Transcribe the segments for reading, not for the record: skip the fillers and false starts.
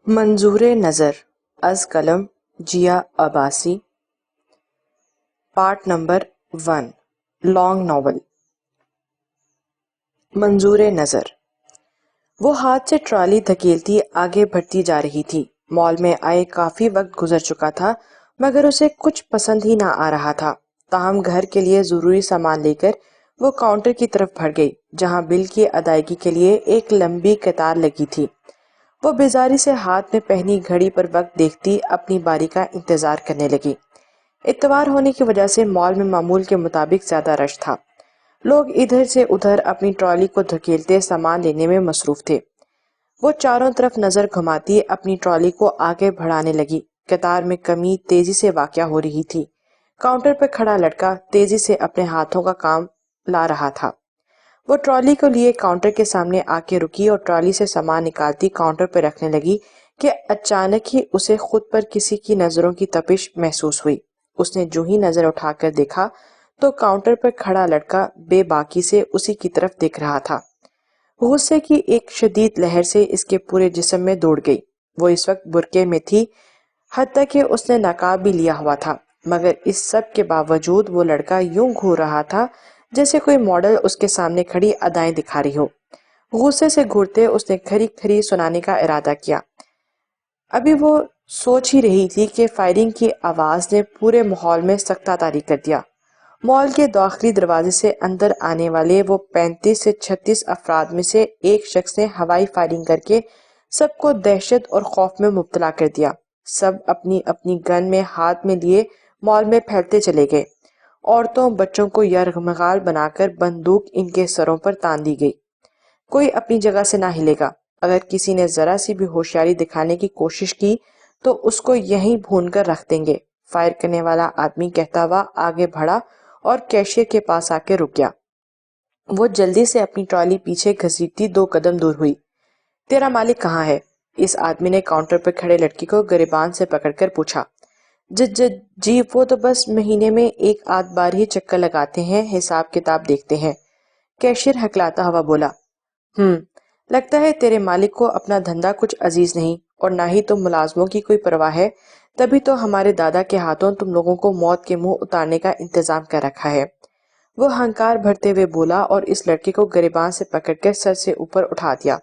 منظور نظر از قلم جیا عباسی. Part number 1 long novel. منظور نظر. وہ ہاتھ سے ٹرالی دھکیلتی آگے بڑھتی جا رہی تھی. مال میں آئے کافی وقت گزر چکا تھا مگر اسے کچھ پسند ہی نہ آ رہا تھا. تاہم گھر کے لیے ضروری سامان لے کر وہ کاؤنٹر کی طرف بڑھ گئی جہاں بل کی ادائیگی کے لیے ایک لمبی قطار لگی تھی. وہ بیزاری سے ہاتھ میں پہنی گھڑی پر وقت دیکھتی اپنی باری کا انتظار کرنے لگی. اتوار ہونے کی وجہ سے مال میں معمول کے مطابق زیادہ رش تھا. لوگ ادھر سے ادھر اپنی ٹرالی کو دھکیلتے سامان لینے میں مصروف تھے. وہ چاروں طرف نظر گھماتی اپنی ٹرالی کو آگے بڑھانے لگی. قطار میں کمی تیزی سے واقع ہو رہی تھی. کاؤنٹر پر کھڑا لڑکا تیزی سے اپنے ہاتھوں کا کام لا رہا تھا. وہ ٹرالی کو لیے کاؤنٹر کے سامنے آ کے رکی اور ٹرالی سے سامان نکالتی کاؤنٹر پر رکھنے لگی کہ اچانک ہی اسے خود پر کسی کی نظروں کی تپش محسوس ہوئی. اس نے جو ہی نظر اٹھا کر دیکھا تو کاؤنٹر پر کھڑا لڑکا بے باکی سے اسی کی طرف دیکھ رہا تھا. غصے کی ایک شدید لہر سے اس کے پورے جسم میں دوڑ گئی. وہ اس وقت برقعے میں تھی، حتیٰ کہ اس نے نقاب بھی لیا ہوا تھا، مگر اس سب کے باوجود وہ لڑکا یوں گھور رہا تھا جیسے کوئی ماڈل اس کے سامنے کھڑی ادائیں دکھا رہی ہو. غصے سے گھورتے اس نے کھری کھری سنانے کا ارادہ کیا. ابھی وہ سوچ ہی رہی تھی کہ فائرنگ کی آواز نے پورے ماحول میں سکتہ طاری کر دیا. مال کے داخلی دروازے سے اندر آنے والے وہ 35 سے 36 افراد میں سے ایک شخص نے ہوائی فائرنگ کر کے سب کو دہشت اور خوف میں مبتلا کر دیا. سب اپنی اپنی گن میں ہاتھ میں لیے مال میں پھیلتے چلے گئے. عورتوں بچوں کو یرغمال بنا کر بندوق ان کے سروں پر تان دی گئی. کوئی اپنی جگہ سے نہ ہلے گا. اگر کسی نے ذرا سی بھی ہوشیاری دکھانے کی کوشش کی تو اس کو یہیں بھون کر رکھ دیں گے. فائر کرنے والا آدمی کہتا ہوا آگے بڑھا اور کیشیئر کے پاس آ کے رک گیا. وہ جلدی سے اپنی ٹرالی پیچھے گھسیٹتی 2 قدم دور ہوئی. تیرا مالک کہاں ہے؟ اس آدمی نے کاؤنٹر پر کھڑے لڑکی کو گریبان سے پکڑ کر پوچھا. جی وہ تو بس مہینے میں 1 آدھ بار ہی چکر لگاتے ہیں، حساب کتاب دیکھتے ہیں. کیشیئر ہکلاتا ہوا بولا. لگتا ہے تیرے مالک کو اپنا دھندا کچھ عزیز نہیں اور نہ ہی تم ملازموں کی کوئی پرواہ ہے، تبھی تو ہمارے دادا کے ہاتھوں تم لوگوں کو موت کے منہ اتارنے کا انتظام کر رکھا ہے. وہ ہنکار بھرتے ہوئے بولا اور اس لڑکے کو گریبان سے پکڑ کر سر سے اوپر اٹھا دیا.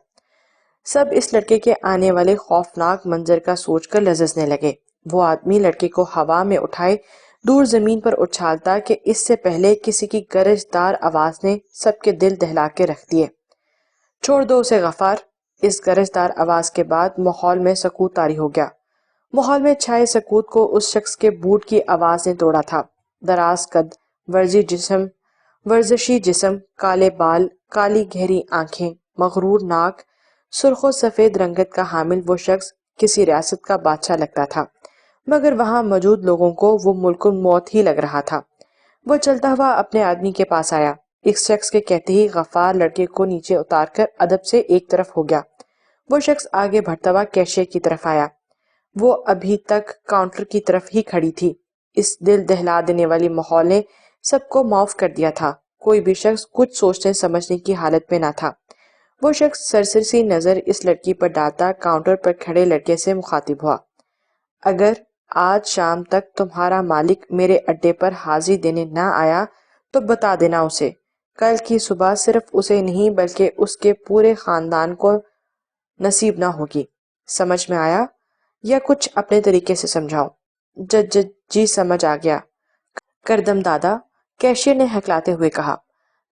سب اس لڑکے کے آنے والے خوفناک منظر کا سوچ کر لرزنے لگے. وہ آدمی لڑکے کو ہوا میں اٹھائے دور زمین پر اچھالتا کہ اس سے پہلے کسی کی گرجدار آواز نے سب کے دل دہلا کے رکھ دیے. چھوڑ دو اسے غفار. اس گرجدار آواز کے بعد ماحول میں سکوت طاری ہو گیا. ماحول میں چھائے سکوت کو اس شخص کے بوٹ کی آواز نے توڑا تھا. دراز قد، ورزشی جسم، کالے بال، کالی گہری آنکھیں، مغرور ناک، سرخ و سفید رنگت کا حامل وہ شخص کسی ریاست کا بادشاہ لگتا تھا، مگر وہاں موجود لوگوں کو وہ ملک موت ہی لگ رہا تھا. وہ چلتا ہوا اپنے آدمی کے پاس آیا. اس شخص کے کہتے ہی غفار لڑکے کو نیچے اتار کر ادب سے ایک طرف ہو گیا. وہ شخص آگے بڑھتا ہوا کیشیئر کی طرف آیا. وہ ابھی تک کاؤنٹر کی طرف ہی کھڑی تھی. اس دل دہلا دینے والی ماحول نے سب کو معاف کر دیا تھا. کوئی بھی شخص کچھ سوچنے سمجھنے کی حالت میں نہ تھا. وہ شخص سرسری نظر اس لڑکی پر ڈالتا کاؤنٹر پر کھڑے لڑکے سے مخاطب ہوا. اگر آج شام تک تمہارا مالک میرے اڈے پر حاضری دینے نہ آیا تو بتا دینا اسے. کل کی صبح صرف اسے نہیں بلکہ اس کے پورے خاندان کو نصیب نہ ہوگی. سمجھ میں آیا یا کچھ اپنے طریقے سے سمجھاؤں؟ جی سمجھ آ گیا کردم دادا، کیشیئر نے ہکلاتے ہوئے کہا.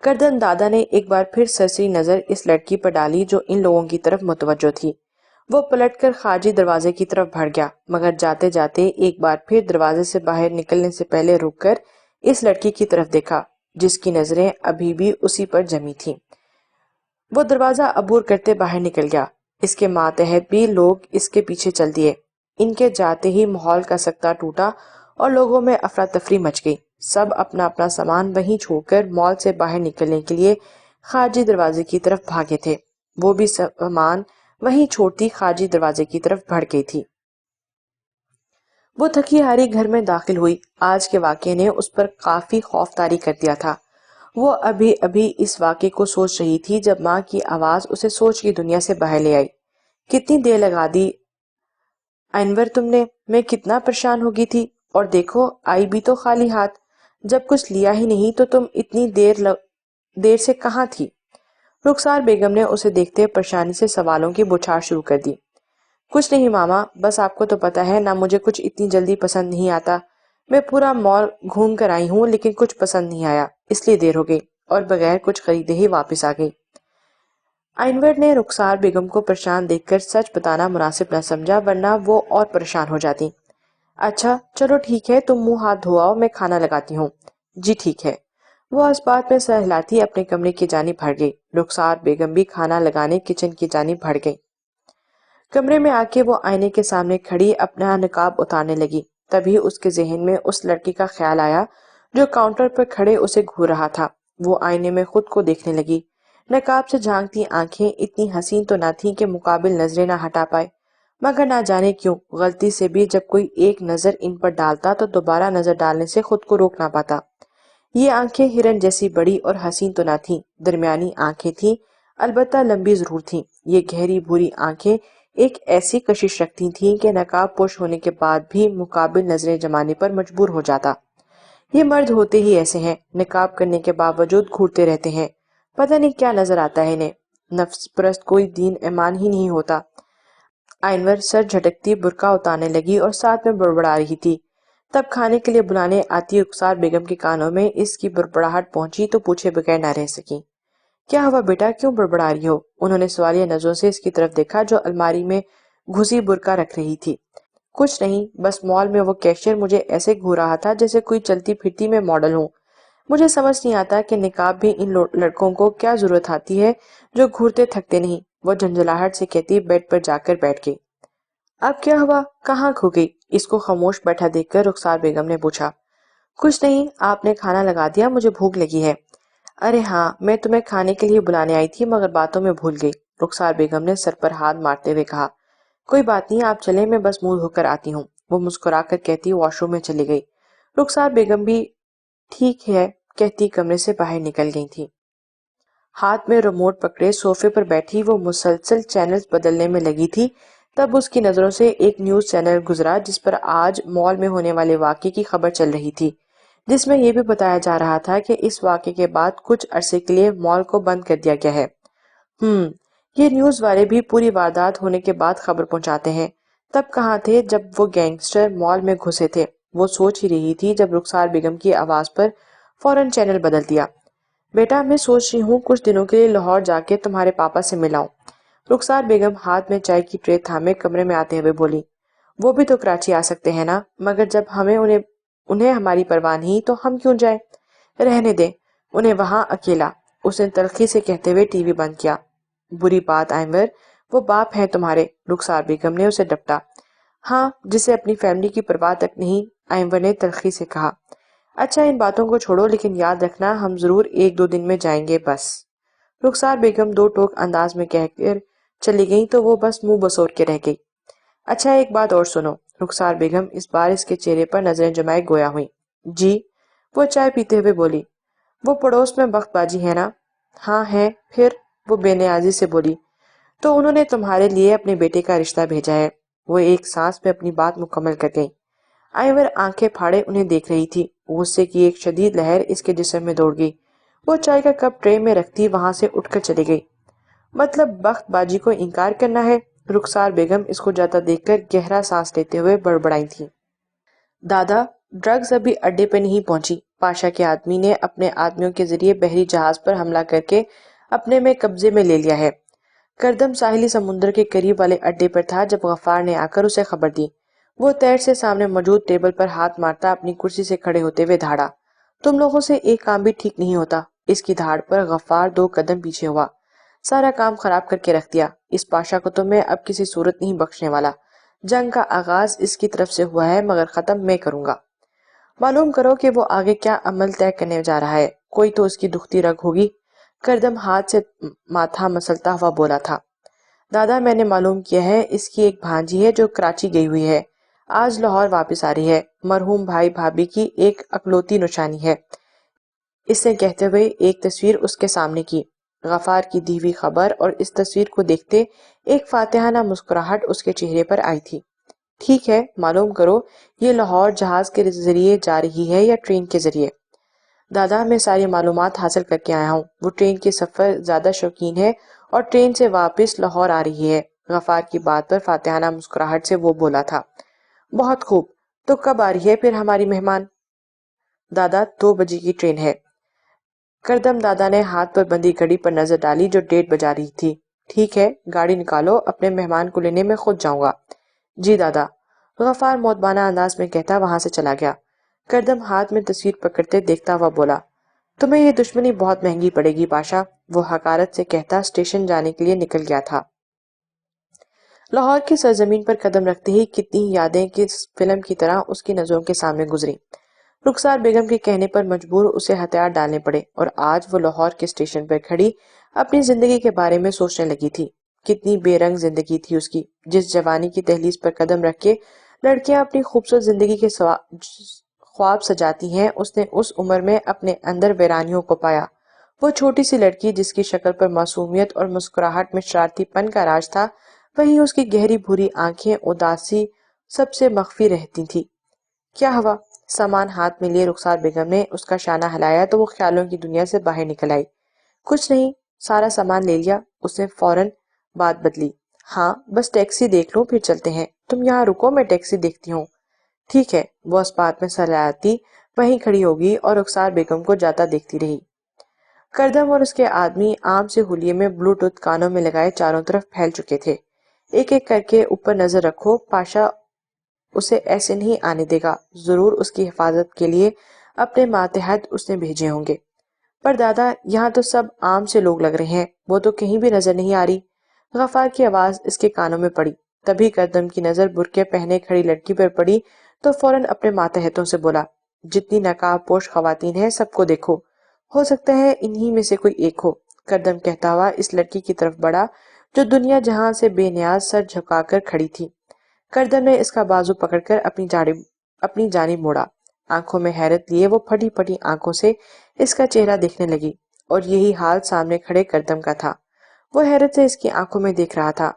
کردم دادا نے ایک بار پھر سرسری نظر اس لڑکی پر ڈالی جو ان لوگوں کی طرف متوجہ تھی. وہ پلٹ کر خارجی دروازے کی طرف بڑھ گیا مگر جاتے جاتے ایک بار پھر دروازے سے باہر نکلنے سے پہلے رک کر اس لڑکی کی طرف دیکھا جس کی نظریں ابھی بھی اسی پر جمی تھیں. وہ دروازہ عبور کرتے باہر نکل گیا. اس کے ماتحت بھی لوگ اس کے پیچھے چل دیے. ان کے جاتے ہی ماحول کا سکتہ ٹوٹا اور لوگوں میں افراتفری مچ گئی. سب اپنا اپنا سامان وہیں چھوڑ کر مال سے باہر نکلنے کے لیے خارجی دروازے کی طرف بھاگے تھے. وہ بھی سامان وہیں چھوڑتی خارجی دروازے کی طرف بڑھ گئی تھی. وہ تھکی ہاری گھر میں داخل ہوئی. آج کے واقعے نے اس پر کافی خوف طاری کر دیا تھا. وہ ابھی ابھی اس واقعے کو سوچ رہی تھی جب ماں کی آواز اسے سوچ کی دنیا سے باہر لے آئی. کتنی دیر لگا دی انور تم نے، میں کتنا پریشان ہو گئی تھی، اور دیکھو آئی بھی تو خالی ہاتھ، جب کچھ لیا ہی نہیں تو تم اتنی دیر سے کہاں تھی؟ رخسار بیگم نے اسے دیکھتے پریشانی سے سوالوں کی بوچھار شروع کر دی۔ کچھ نہیں ماما، بس آپ کو تو پتا ہے نا، مجھے کچھ اتنی جلدی پسند نہیں آتا، میں پورا مال گھوم کر آئی ہوں لیکن کچھ پسند نہیں آیا، اس لیے دیر ہو گئی اور بغیر کچھ خریدے ہی واپس آ گئی۔ انور نے رخسار بیگم کو پریشان دیکھ کر سچ بتانا مناسب نہ سمجھا، ورنہ وہ اور پریشان ہو جاتی۔ اچھا چلو ٹھیک ہے، تم منہ ہاتھ دھو آؤ، میں کھانا لگاتی ہوں۔ جی ٹھیک ہے۔ وہ اس بات میں سہ ہلاتی اپنے کمرے کی جانب بڑھ گئی۔ رخسار بیگم بھی کھانا لگانے کچن کی جانب بڑھ گئی۔ کمرے میں آ کے وہ آئینے کے سامنے کھڑی اپنا نقاب اتارنے لگی۔ تبھی اس کے ذہن میں اس لڑکی کا خیال آیا جو کاؤنٹر پر کھڑے اسے گھور رہا تھا۔ وہ آئینے میں خود کو دیکھنے لگی۔ نقاب سے جھانکتی آنکھیں اتنی حسین تو نہ تھیں کہ مقابل نظریں نہ ہٹا پائے، مگر نہ جانے کیوں غلطی سے بھی جب کوئی ایک نظر ان پر ڈالتا تو دوبارہ نظر ڈالنے سے خود کو روک نہ پاتا۔ یہ آنکھیں ہرن جیسی بڑی اور حسین تو نہ تھیں، درمیانی آنکھیں تھیں، البتہ لمبی ضرور تھیں۔ یہ گہری بھوری آنکھیں ایک ایسی کشش رکھتی تھیں کہ نقاب پوش ہونے کے بعد بھی مقابل نظریں جمانے پر مجبور ہو جاتا۔ یہ مرد ہوتے ہی ایسے ہیں، نقاب کرنے کے باوجود گھورتے رہتے ہیں، پتہ نہیں کیا نظر آتا ہے انہیں، نفس پرست کوئی دین ایمان ہی نہیں ہوتا۔ آئنور سر جھٹکتی برقع اتارنے لگی اور ساتھ میں بڑبڑا رہی تھی۔ تب کھانے کے لیے بلانے آتی رخسار بیگم کے کانوں میں اس کی بڑبڑاہٹ پہنچی تو پوچھے بغیر نہ رہ سکی۔ کیا ہوا بیٹا، کیوں بڑبڑا رہی ہو؟ انہوں نے سوالیہ نظروں سے اس کی طرف دیکھا جو الماری میں گھسی برقع رکھ رہی تھی۔ کچھ نہیں، بس مال میں وہ کیشیئر مجھے ایسے گھور رہا تھا جیسے کوئی چلتی پھرتی میں ماڈل ہوں۔ مجھے سمجھ نہیں آتا کہ نقاب بھی ان لڑکوں کو کیا ضرورت آتی ہے جو گھورتے تھکتے نہیں۔ وہ جھنجھلاہٹ سے کہتی بیڈ پر جا کر بیٹھ گئی۔ اب کیا ہوا، کہاں کھو گئی؟ اس کو خاموش بیٹھا دیکھ کر رخسار بیگم نے پوچھا۔ کچھ نہیں، آپ نے کھانا لگا دیا، مجھے بھوک لگی ہے۔ ارے ہاں، میں تمہیں کھانے کے لیے بلانے آئی تھی مگر باتوں میں بھول گئی، رخسار بیگم نے سر پر ہاتھ مارتے ہوئے کہا۔ کوئی بات نہیں، آپ چلیں، میں بس منہ دھو کر آتی ہوں، وہ مسکرا کر کہتی واش روم میں چلی گئی۔ رخسار بیگم بھی ٹھیک ہے کہتی کمرے سے باہر نکل گئی تھی۔ ہاتھ میں ریموٹ پکڑے صوفے پر بیٹھی وہ مسلسل چینلز بدلنے میں لگی تھی۔ تب اس کی نظروں سے ایک نیوز چینل گزرا جس پر آج مال میں ہونے والے واقعے کی خبر چل رہی تھی، جس میں یہ بھی بتایا جا رہا تھا کہ اس واقعے کے بعد کچھ عرصے کے لیے مال کو بند کر دیا گیا ہے۔ یہ نیوز والے بھی پوری واردات ہونے کے بعد خبر پہنچاتے ہیں۔ تب کہاں تھے جب وہ گینگسٹر مال میں گھسے تھے؟ وہ سوچ ہی رہی تھی جب رخسار بیگم کی آواز پر فوراً چینل بدل دیا۔ بیٹا میں سوچ رہی ہوں کچھ دنوں کے لیے لاہور جا کے تمہارے پاپا سے ملاؤں۔ رخسار بیگم ہاتھ میں چائے کی ٹرے تھامے کمرے میں آتے ہوئے بولی۔ وہ بھی تو کراچی آ سکتے ہیں نا، مگر جب ہمیں انہیں ہماری پرواہ نہیں تو ہم کیوں جائیں؟ رہنے دیں انہیں وہاں اکیلا، اس نے تلخی سے کہتے ہوئے ٹی وی بند کیا۔ بری بات آئنور، وہ باپ ہیں تمہارے، رخسار بیگم نے اسے ڈپٹا۔ ہاں، جسے اپنی فیملی کی پرواہ تک نہیں، آئنور نے تلخی سے کہا۔ اچھا ان باتوں کو چھوڑو، لیکن یاد رکھنا ہم ضرور 1-2 دن میں جائیں گے بس۔ رخسار بیگم 2 ٹوک انداز میں کہہ کر چلی گئی تو وہ بس منہ بسور کے رہ گئی۔ اچھا ایک بات اور سنو، رخسار بیگم اس بار اس کے چہرے پر نظریں جمائے گویا ہوئی۔ جی؟ وہ چائے پیتے ہوئے بولی۔ وہ پڑوس میں بخت باجی ہے نا؟ ہاں ہے، پھر؟ وہ بے نیازی سے بولی۔ تو انہوں نے تمہارے لیے اپنے بیٹے کا رشتہ بھیجا ہے۔ وہ ایک سانس میں اپنی بات مکمل کر گئی۔ آئنور آنکھیں پھاڑے انہیں دیکھ رہی تھی۔ غصے کی ایک شدید لہر اس کے جسم میں دوڑ گئی۔ وہ چائے کا کپ ٹرے میں رکھتی وہاں سے اٹھ کر چلی گئی۔ مطلب بخت باجی کو انکار کرنا ہے؟ رخسار بیگم اس کو جاتا دیکھ کر گہرا سانس لیتے ہوئے بڑبڑائی تھی۔ دادا، ڈرگز ابھی اڈے پہ نہیں پہنچی، پاشا کے آدمی نے اپنے آدمیوں کے ذریعے بحری جہاز پر حملہ کر کے اپنے میں قبضے میں لے لیا ہے۔ کردم ساحلی سمندر کے قریب والے اڈے پر تھا جب غفار نے آ کر اسے خبر دی۔ وہ تیر سے سامنے موجود ٹیبل پر ہاتھ مارتا اپنی کرسی سے کھڑے ہوتے ہوئے دھاڑا۔ تم لوگوں سے ایک کام بھی ٹھیک نہیں ہوتا۔ اس کی دھاڑ پر غفار 2 قدم پیچھے ہوا۔ سارا کام خراب کر کے رکھ دیا، اس پاشا کو تو میں اب کسی صورت نہیں بخشنے والا۔ جنگ کا آغاز اس کی طرف سے ہوا ہے مگر ختم میں کروں گا۔ معلوم کرو کہ وہ آگے کیا عمل طے کرنے جا رہا ہے، کوئی تو اس کی دکھتی رگ ہوگی۔ کردم ہاتھ سے ماتھا مسلتا ہوا بولا تھا۔ دادا میں نے معلوم کیا ہے، اس کی ایک بھانجی ہے جو کراچی گئی ہوئی ہے، آج لاہور واپس آ رہی ہے، مرحوم بھائی بھابھی کی ایک اکلوتی نشانی ہے۔ اس نے کہتے ہوئے ایک تصویر اس کے سامنے کی۔ غفار کی دی ہوئی خبر اور اس تصویر کو دیکھتے ایک فاتحانہ مسکراہٹ اس کے چہرے پر آئی تھی۔ ٹھیک ہے، معلوم کرو یہ لاہور جہاز کے ذریعے جا رہی ہے یا ٹرین کے ذریعے؟ دادا میں ساری معلومات حاصل کر کے آیا ہوں، وہ ٹرین کے سفر زیادہ شوقین ہے اور ٹرین سے واپس لاہور آ رہی ہے۔ غفار کی بات پر فاتحانہ مسکراہٹ سے وہ بولا تھا۔ بہت خوب، تو کب آ رہی ہے پھر ہماری مہمان؟ دادا 2 بجے کی ٹرین ہے۔ کردم دادا نے ہاتھ پر بندی گھڑی پر نظر ڈالی جو 1:30 بجا رہی تھی۔ ٹھیک ہے، گاڑی نکالو، اپنے مہمان کو لینے میں خود جاؤں گا۔ جی دادا، غفار مودبانہ انداز میں کہتا وہاں سے چلا گیا۔ کردم ہاتھ میں تصویر پکڑتے دیکھتا ہوا بولا، تمہیں یہ دشمنی بہت مہنگی پڑے گی بادشاہ، وہ حقارت سے کہتا اسٹیشن جانے کے لیے نکل گیا تھا۔ لاہور کی سرزمین پر قدم رکھتے ہی کتنی یادیں کس فلم کی طرح اس کی نظروں کے سامنے گزری۔ رخسار بیگم کے کہنے پر مجبور اسے ہتھیار ڈالنے پڑے اور آج وہ لاہور کے اسٹیشن پر کھڑی اپنی زندگی کے بارے میں سوچنے لگی تھی۔ کتنی بے رنگ زندگی تھی اس کی، جس جوانی کی دہلیز پر قدم رکھ کے لڑکیاں اپنی خوبصورت زندگی کے خواب سجاتی ہیں، اس نے اس عمر میں اپنے اندر ویرانیوں کو پایا۔ وہ چھوٹی سی لڑکی جس کی شکل پر معصومیت اور مسکراہٹ میں شرارتی پن کا راج تھا، وہیں اس کی گہری بھوری آنکھیں اداسی سب سے مخفی رہتی تھی۔ کیا ہوا؟ سامان ہاتھ میں لیے رخسار بیگم نے اس کا شانہ ہلایا تو وہ خیالوں کی دنیا سے باہر نکل آئی۔ کچھ نہیں، سارا سامان لے لیا، اس نے فوراً بات بدلی۔ ہاں، بس ٹیکسی دیکھ لوں پھر چلتے ہیں، تم یہاں رکو، میں ٹیکسی دیکھتی ہوں۔ ٹھیک ہے، وہ اس بات میں سرایتی وہیں کھڑی ہوگی اور رخسار بیگم کو جاتا دیکھتی رہی۔ کردم اور اس کے آدمی عام سے ہولیے میں بلوٹوتھ کانوں میں لگائے چاروں طرف پھیل چکے تھے۔ ایک ایک کر کے اوپر نظر رکھو، پاشا اسے ایسے نہیں آنے دے گا، ضرور اس کی حفاظت کے لیے اپنے ماتحت اس نے بھیجے ہوں گے۔ پر دادا، یہاں تو سب عام سے لوگ لگ رہے ہیں، وہ تو کہیں بھی نظر نہیں آ رہی۔ غفار کی آواز اس کے کانوں میں پڑی، تبھی کردم کی نظر برقعے پہنے کھڑی لڑکی پر پڑی تو فوراً اپنے ماتحتوں سے بولا، جتنی نقاب پوش خواتین ہیں سب کو دیکھو، ہو سکتا ہے انہی میں سے کوئی ایک ہو۔ کردم کہتا ہوا اس لڑکی کی طرف بڑھا جو دنیا جہاں سے بے نیاز سر جھکا کر کھڑی تھی۔ کردم نے اس کا بازو پکڑ کر اپنی جانب موڑا۔ آنکھوں میں حیرت لیے وہ پھٹی پھٹی آنکھوں سے اس کا چہرہ دیکھنے لگی، اور یہی حال سامنے کھڑے کردم کا تھا۔ وہ حیرت سے اس کی آنکھوں میں دیکھ رہا تھا،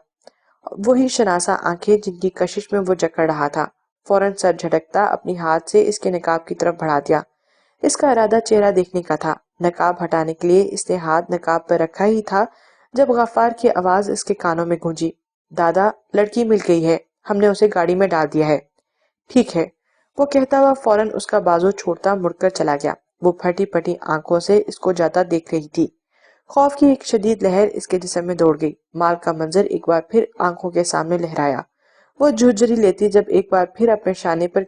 وہی شناسا آنکھیں جن کی کشش میں وہ جکڑ رہا تھا۔ فوراً سر جھٹکتا اپنی ہاتھ سے اس کے نقاب کی طرف بڑھا دیا۔ اس کا ارادہ چہرہ دیکھنے کا تھا۔ نقاب ہٹانے کے لیے اس نے ہاتھ نقاب پر رکھا ہی تھا جب غفار کی آواز اس کے کانوں میں گونجی، دادا، لڑکی مل گئی ہے، ہم نے اسے گاڑی میں ڈال دیا ہے۔ ٹھیک ہے، وہ کہتا ہوا فوراً اس کا بازو چھوڑتا مڑ کر چلا گیا۔ وہ پھٹی پھٹی آنکھوں سے اس کو جاتا دیکھ رہی تھی۔ خوف کی ایک شدید لہر اس کے جسم میں دوڑ گئی۔ مال کا منظر ایک بار پھر آنکھوں کے سامنے لہرایا۔ وہ جھرجھری لیتی جب ایک بار پھر اپنے شانے پر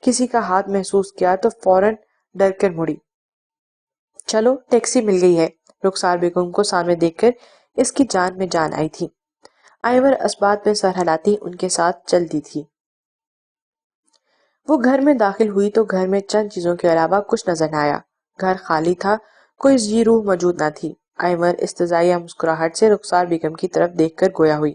کسی کا ہاتھ محسوس کیا تو فوراً ڈر کر مڑی۔ چلو، ٹیکسی مل گئی ہے۔ رخسار بیگم کو سامنے دیکھ کر اس کی جان میں جان آئی تھی۔ آئیور اسبات میں سر ہلاتی ان کے ساتھ چل دی تھی۔ وہ گھر میں داخل ہوئی تو گھر میں چند چیزوں کے علاوہ کچھ نظر نہ آیا۔ گھر خالی تھا، کوئی جی روح موجود نہ تھی۔ آئیور استزائیہ مسکراہٹ سے رخسار بیگم کی طرف دیکھ کر گویا ہوئی،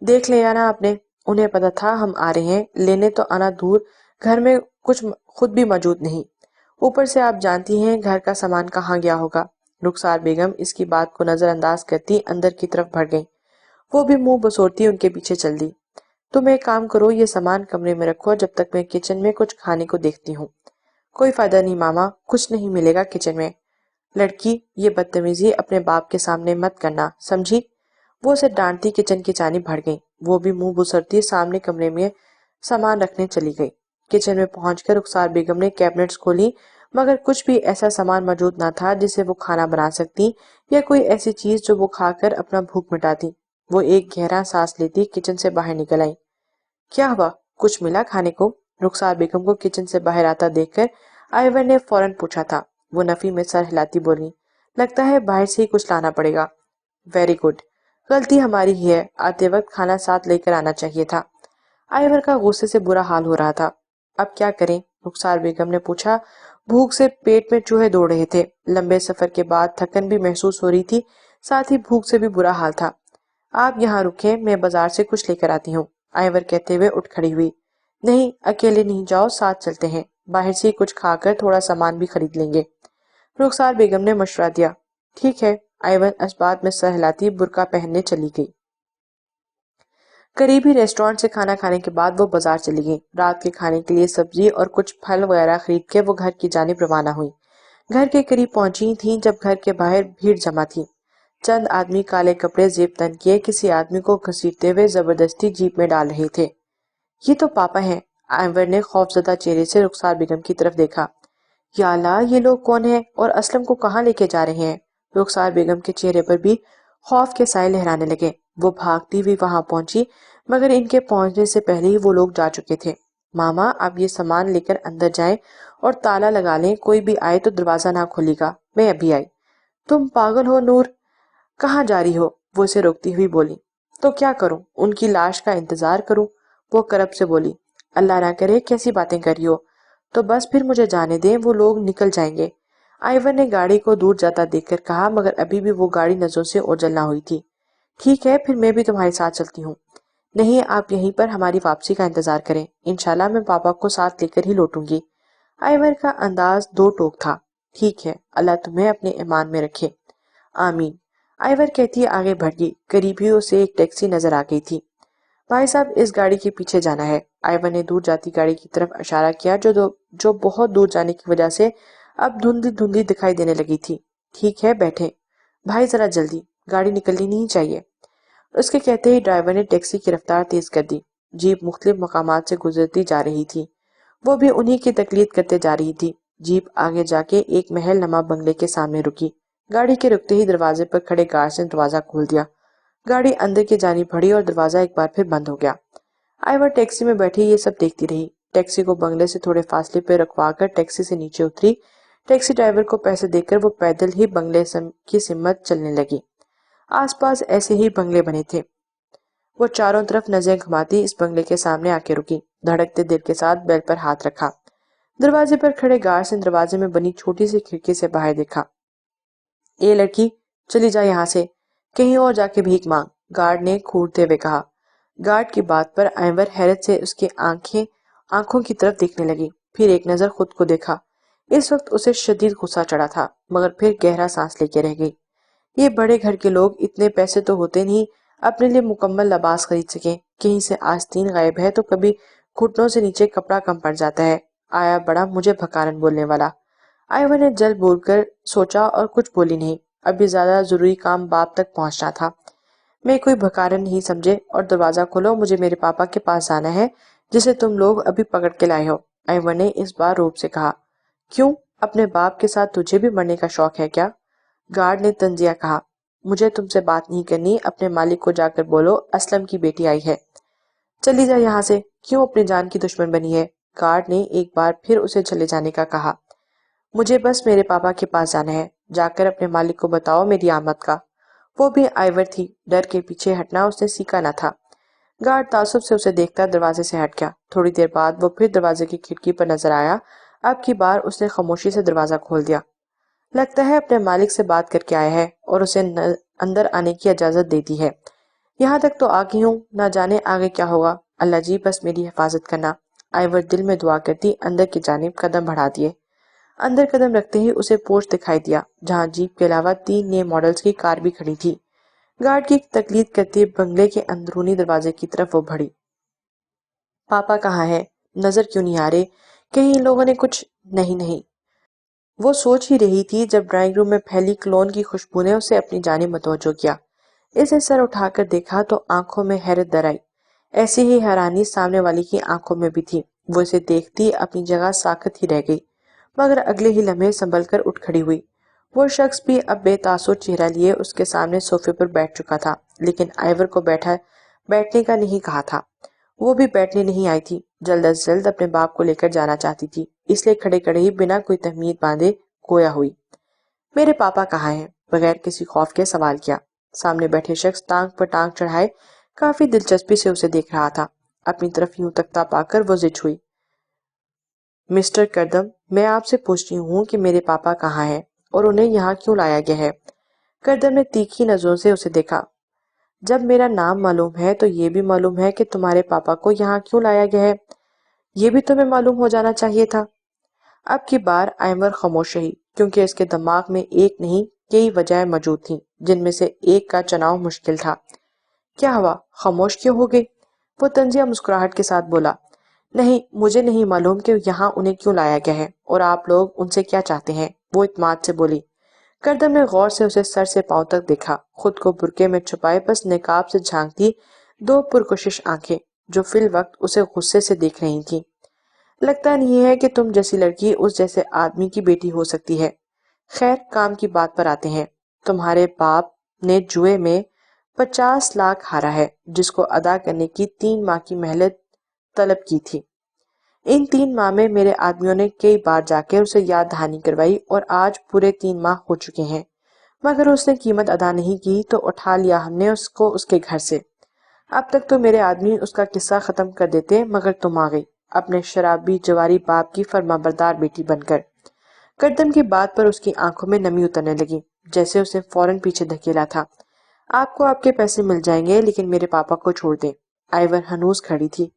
دیکھ لیا نا آپ نے، انہیں پتا تھا ہم آ رہے ہیں، لینے تو آنا دور، گھر میں کچھ خود بھی موجود نہیں، اوپر سے آپ جانتی ہیں گھر کا سامان کہاں گیا ہوگا۔ رخسار بیگم اس کی بات کو نظر انداز کرتی اندر کی طرف بڑھ گئی۔ وہ بھی منہ بسورتی ان کے پیچھے چل دی۔ تم ایک کام کرو، یہ سامان کمرے میں رکھو جب تک میں کچن میں کچھ کھانے کو دیکھتی ہوں۔ کوئی فائدہ نہیں ماما، کچھ نہیں ملے گا کچن میں۔ لڑکی، یہ بدتمیزی اپنے باپ کے سامنے مت کرنا، سمجھی؟ وہ اسے ڈانٹتی کچن کی جانب بڑھ گئی۔ وہ بھی منہ بسرتی سامنے کمرے میں سامان رکھنے چلی گئی۔ کچن میں پہنچ کر رخسار بیگم نے کیبنٹس کھولی، مگر کچھ بھی ایسا سامان موجود نہ تھا جسے وہ کھانا بنا سکتی یا کوئی ایسی چیز جو وہ کھا کر اپنا بھوک مٹاتی۔ وہ ایک گہرا سانس لیتی کچن سے باہر نکل آئی۔ کیا ہوا، کچھ ملا کھانے کو؟ رخسار بیگم کو کچن سے باہر آتا دیکھ کر آئیور نے فوراً پوچھا تھا۔ وہ نفی میں سر ہلاتی بولی، لگتا ہے باہر سے ہی کچھ لانا پڑے گا۔ ویری گڈ، غلطی ہماری ہی ہے، آتے وقت کھانا ساتھ لے کر آنا چاہیے تھا۔ آئیور کا غصے سے برا حال ہو رہا تھا۔ اب کیا کریں؟ رخسار بیگم نے پوچھا۔ بھوک سے پیٹ میں چوہے دوڑ رہے تھے، لمبے سفر کے بعد تھکن بھی محسوس ہو رہی تھی، ساتھ ہی بھوک سے بھی برا حال تھا۔ آپ یہاں رکیں، میں بازار سے کچھ لے کر آتی ہوں، آئیور کہتے ہوئے اٹھ کھڑی ہوئی۔ نہیں، اکیلے نہیں جاؤ، ساتھ چلتے ہیں، باہر سے کچھ کھا کر تھوڑا سامان بھی خرید لیں گے۔ رخسار بیگم نے مشورہ دیا۔ ٹھیک ہے، آئیور اس بات میں سر ہلاتی برقع پہننے چلی گئی۔ قریبی ریسٹورینٹ سے کھانا کھانے کے بعد وہ بازار چلی گئی۔ رات کے کھانے کے لیے سبزی اور کچھ پھل وغیرہ خرید کے وہ گھر کی جانب روانہ ہوئی۔ گھر کے قریب پہنچی تھیں جب گھر کے باہر بھیڑ جمع تھی۔ چند آدمی کالے کپڑے زیب تن کیے کسی آدمی کو گھسیٹتے ہوئے زبردستی جیپ میں ڈال رہے تھے۔ یہ تو پاپا ہیں۔ انور نے خوفزدہ چہرے سے رخسار بیگم کی طرف دیکھا۔ یا اللہ، یہ لوگ کون ہیں اور اسلم کو کہاں لے کے جا رہے ہیں؟ رخسار بیگم کے چہرے پر بھی خوف کے سائے لہرانے لگے۔ وہ بھاگتی ہوئی وہاں پہنچی مگر ان کے پہنچنے سے پہلے ہی وہ لوگ جا چکے تھے۔ ماما، آپ یہ سامان لے کر اندر جائیں اور تالا لگا لیں، کوئی بھی آئے تو دروازہ نہ کھولے گا، میں ابھی آئی۔ تم پاگل ہو نور، کہاں جا رہی ہو؟ وہ اسے روکتی ہوئی بولی۔ تو کیا کروں، ان کی لاش کا انتظار کروں؟ وہ کرب سے بولی۔ اللہ نہ کرے کیسی باتیں کر رہی ہو، تو بس پھر مجھے جانے دیں، وہ لوگ نکل جائیں گے۔ آئیور نے گاڑی کو دور جاتا دیکھ کر کہا مگر ابھی بھی وہ گاڑی نظروں سے اوجھل نہ ہوئی تھی۔ ٹھیک ہے، پھر میں بھی تمہارے ساتھ چلتی ہوں۔ نہیں، آپ یہیں پر ہماری واپسی کا انتظار کریں، انشاءاللہ میں پاپا کو ساتھ لے کر ہی لوٹوں گی۔ آئیور کا انداز دو ٹوک تھا۔ ٹھیک ہے، اللہ تمہیں اپنے ایمان میں رکھے، آمین۔ آئیور کہتی آگے بڑھ گئی۔ قریب ہی اسے ایک ٹیکسی نظر آ گئی تھی۔ بھائی صاحب، اس گاڑی کے پیچھے جانا ہے۔ آئیور نے دور جاتی گاڑی کی طرف اشارہ کیا جو بہت دور جانے کی وجہ سے اب دھندلی دھندلی دکھائی دینے لگی تھی۔ ٹھیک ہے، بیٹھے۔ بھائی ذرا جلدی، گاڑی نکلنی نہیں چاہیے۔ اس کے کہتے ہی ڈرائیور نے ٹیکسی کی رفتار تیز کر دی۔ جیپ مختلف مقامات سے گزرتی جا رہی تھی، وہ بھی انہی کی تقلید کرتے جا رہی تھی۔ جیپ آگے جا کے ایک محل نما بنگلے کے سامنے رکی۔ گاڑی کے رکتے ہی دروازے پر کھڑے گارڈ نے دروازہ کھول دیا۔ گاڑی اندر کی جانب بڑھی اور دروازہ ایک بار پھر بند ہو گیا۔ آئیور ٹیکسی میں بیٹھی یہ سب دیکھتی رہی۔ ٹیکسی کو بنگلے سے تھوڑے فاصلے پہ رکھوا کر ٹیکسی سے نیچے اتری۔ ٹیکسی ڈرائیور کو پیسے دے کر وہ پیدل ہی بنگلے کی سمت چلنے لگی۔ آس پاس ایسے ہی بنگلے بنے تھے۔ وہ چاروں طرف نظریں گھماتی اس بنگلے کے سامنے آ کے رکی، دھڑکتے دل کے ساتھ بیل پر ہاتھ رکھا۔ دروازے پر کھڑے گارڈ نے دروازے میں بنی چھوٹی سی کھڑکی سے باہر دیکھا۔ اے لڑکی، چلی جا یہاں سے، کہیں اور جا کے بھیک مانگ، گارڈ نے کھورتے ہوئے کہا۔ گارڈ کی بات پر آئیور حیرت سے اس کے آنکھوں کی طرف دیکھنے لگی، پھر ایک نظر خود کو دیکھا۔ اس وقت اسے شدید غصہ چڑھا تھا مگر پھر گہرا سانس لے کے رہ گئی۔ یہ بڑے گھر کے لوگ اتنے پیسے تو ہوتے نہیں اپنے لیے مکمل لباس خرید سکیں، کہیں سے آستین غائب ہے تو کبھی گھٹنوں سے نیچے کپڑا کم پڑ جاتا ہے۔ آیا بڑا مجھے بھکارن بولنے والا۔ آئیور نے جلد بول کر سوچا اور کچھ بولی نہیں، ابھی زیادہ ضروری کام باپ تک پہنچنا تھا۔ میں کوئی بھکارن نہیں سمجھے، اور دروازہ کھولو، مجھے میرے پاپا کے پاس جانا ہے جسے تم لوگ ابھی پکڑ کے لائے ہو۔ آئیور نے اس بار روب سے کہا۔ کیوں، اپنے باپ کے ساتھ تجھے بھی مرنے کا شوق ہے کیا؟ گارڈ نے طنزیہ کہا۔ مجھے تم سے بات نہیں کرنی، اپنے مالک کو جا کر بولو اسلم کی بیٹی آئی ہے۔ چلی جا یہاں سے، کیوں اپنی جان کی دشمن بنی ہے؟ گارڈ نے ایک بار پھر اسے چلے جانے کا کہا۔ مجھے بس میرے پاپا کے پاس جانا ہے، جا کر اپنے مالک کو بتاؤ میری آمد کا۔ وہ بھی آئیور تھی، ڈر کے پیچھے ہٹنا اس نے سیکھا نہ تھا۔ گارڈ تعصب سے اسے دیکھتا دروازے سے ہٹ گیا۔ تھوڑی دیر بعد وہ پھر دروازے کی کھڑکی پر نظر آیا۔ اب کی بار اس نے خاموشی سے دروازہ کھول دیا۔ لگتا ہے اپنے مالک سے بات کر کے آیا ہے اور اسے اندر آنے کی اجازت دے دی ہے۔ یہاں تک تو آ گئی ہوں، نہ جانے آگے کیا ہوگا۔ اللہ جی بس میری حفاظت کرنا۔ آئیور دل میں دعا کرتی اندر کی جانب قدم بڑھا دیے۔ اندر قدم رکھتے ہی اسے پورچ دکھائی دیا جہاں جیپ کے علاوہ 3 نئے ماڈلز کی کار بھی کھڑی تھی۔ گارڈ کی تقلید کرتے بنگلے کے اندرونی دروازے کی طرف وہ بڑھی۔ پاپا کہاں ہے؟ نظر کیوں نہیں آ رہے؟ کہیں ان لوگوں نے کچھ نہیں۔ وہ سوچ ہی رہی تھی جب ڈرائنگ روم میں پھیلی کلون کی خوشبو نے اسے اپنی جانب متوجہ کیا۔ اس نے سر اٹھا کر دیکھا تو آنکھوں میں حیرت در آئی۔ ایسی ہی حیرانی سامنے والی کی آنکھوں میں بھی تھی۔ وہ اسے دیکھتی اپنی جگہ ساکت ہی رہ گئی مگر اگلے ہی لمحے سنبھل کر اٹھ کھڑی ہوئی۔ وہ شخص بھی اب بے تاثر چہرہ لیے اس کے سامنے صوفے پر بیٹھ چکا تھا، لیکن آئیور کو بیٹھنے کا نہیں کہا تھا۔ وہ بھی بیٹھنے نہیں آئی تھی، جلد از جلد اپنے باپ کو لے کر جانا چاہتی تھی، اس لیے کھڑے کھڑے ہی بنا کوئی تہمید باندھے گویا ہوئی۔ میرے پاپا کہاں ہیں؟ بغیر کسی خوف کے سوال کیا۔ سامنے بیٹھے شخص ٹانگ پر ٹانگ چڑھائے کافی دلچسپی سے اسے دیکھ رہا تھا۔ اپنی طرف یوں تکتا پا کر وہ زچ ہوئی۔ مسٹر کردم، میں آپ سے پوچھتی ہوں کہ میرے پاپا کہاں ہیں اور انہیں یہاں کیوں لایا گیا ہے؟ کردم نے تیکھی نظروں سے اسے دیکھا۔ جب میرا نام معلوم ہے تو یہ بھی معلوم ہے کہ تمہارے پاپا کو یہاں کیوں لایا گیا ہے، یہ بھی تمہیں معلوم ہو جانا چاہیے تھا۔ اب کی بار آئیور خاموش رہی کیونکہ اس کے دماغ میں ایک نہیں کئی وجہیں موجود تھیں جن میں سے ایک کا چناؤ مشکل تھا۔ کیا ہوا، خاموش کیوں ہو گئی؟ وہ طنزیہ مسکراہٹ کے ساتھ بولا، نہیں، مجھے نہیں معلوم کہ یہاں انہیں کیوں لایا گیا ہے اور آپ لوگ ان سے کیا چاہتے ہیں، وہ اعتماد سے بولی۔ کردم نے غور سے اسے سر سے پاؤں تک دیکھا، خود کو برقعے میں چھپائے بس نقاب سے جھانکتی دو پرکشش آنکھیں جو فی الوقت اسے غصے سے دیکھ رہی تھیں۔ لگتا نہیں ہے کہ تم جیسی لڑکی اس جیسے آدمی کی بیٹی ہو سکتی ہے۔ خیر، کام کی بات پر آتے ہیں۔ تمہارے باپ نے جوئے میں 50 لاکھ ہارا ہے، جس کو ادا کرنے کی 3 ماہ کی مہلت طلب کی تھی۔ ان 3 ماہ میں میرے آدمیوں نے کئی بار جا کے اسے یاد دہانی کروائی اور آج پورے 3 ماہ ہو چکے ہیں، مگر اس نے قیمت ادا نہیں کی تو اٹھا لیا ہم نے اس کو اس کے گھر سے۔ اب تک تو میرے آدمی اس کا قصہ ختم کر دیتے، مگر تم آ گئی اپنے شرابی جواری باپ کی فرما بردار بیٹی بن کر۔ کردم کی بات پر اس کی آنکھوں میں نمی اترنے لگی، جیسے اسے فوراً پیچھے دھکیلا تھا۔ آپ کو آپ کے پیسے مل جائیں گے، لیکن میرے پاپا کو چھوڑ دیں۔ آئیور ہنوز کھڑی تھی۔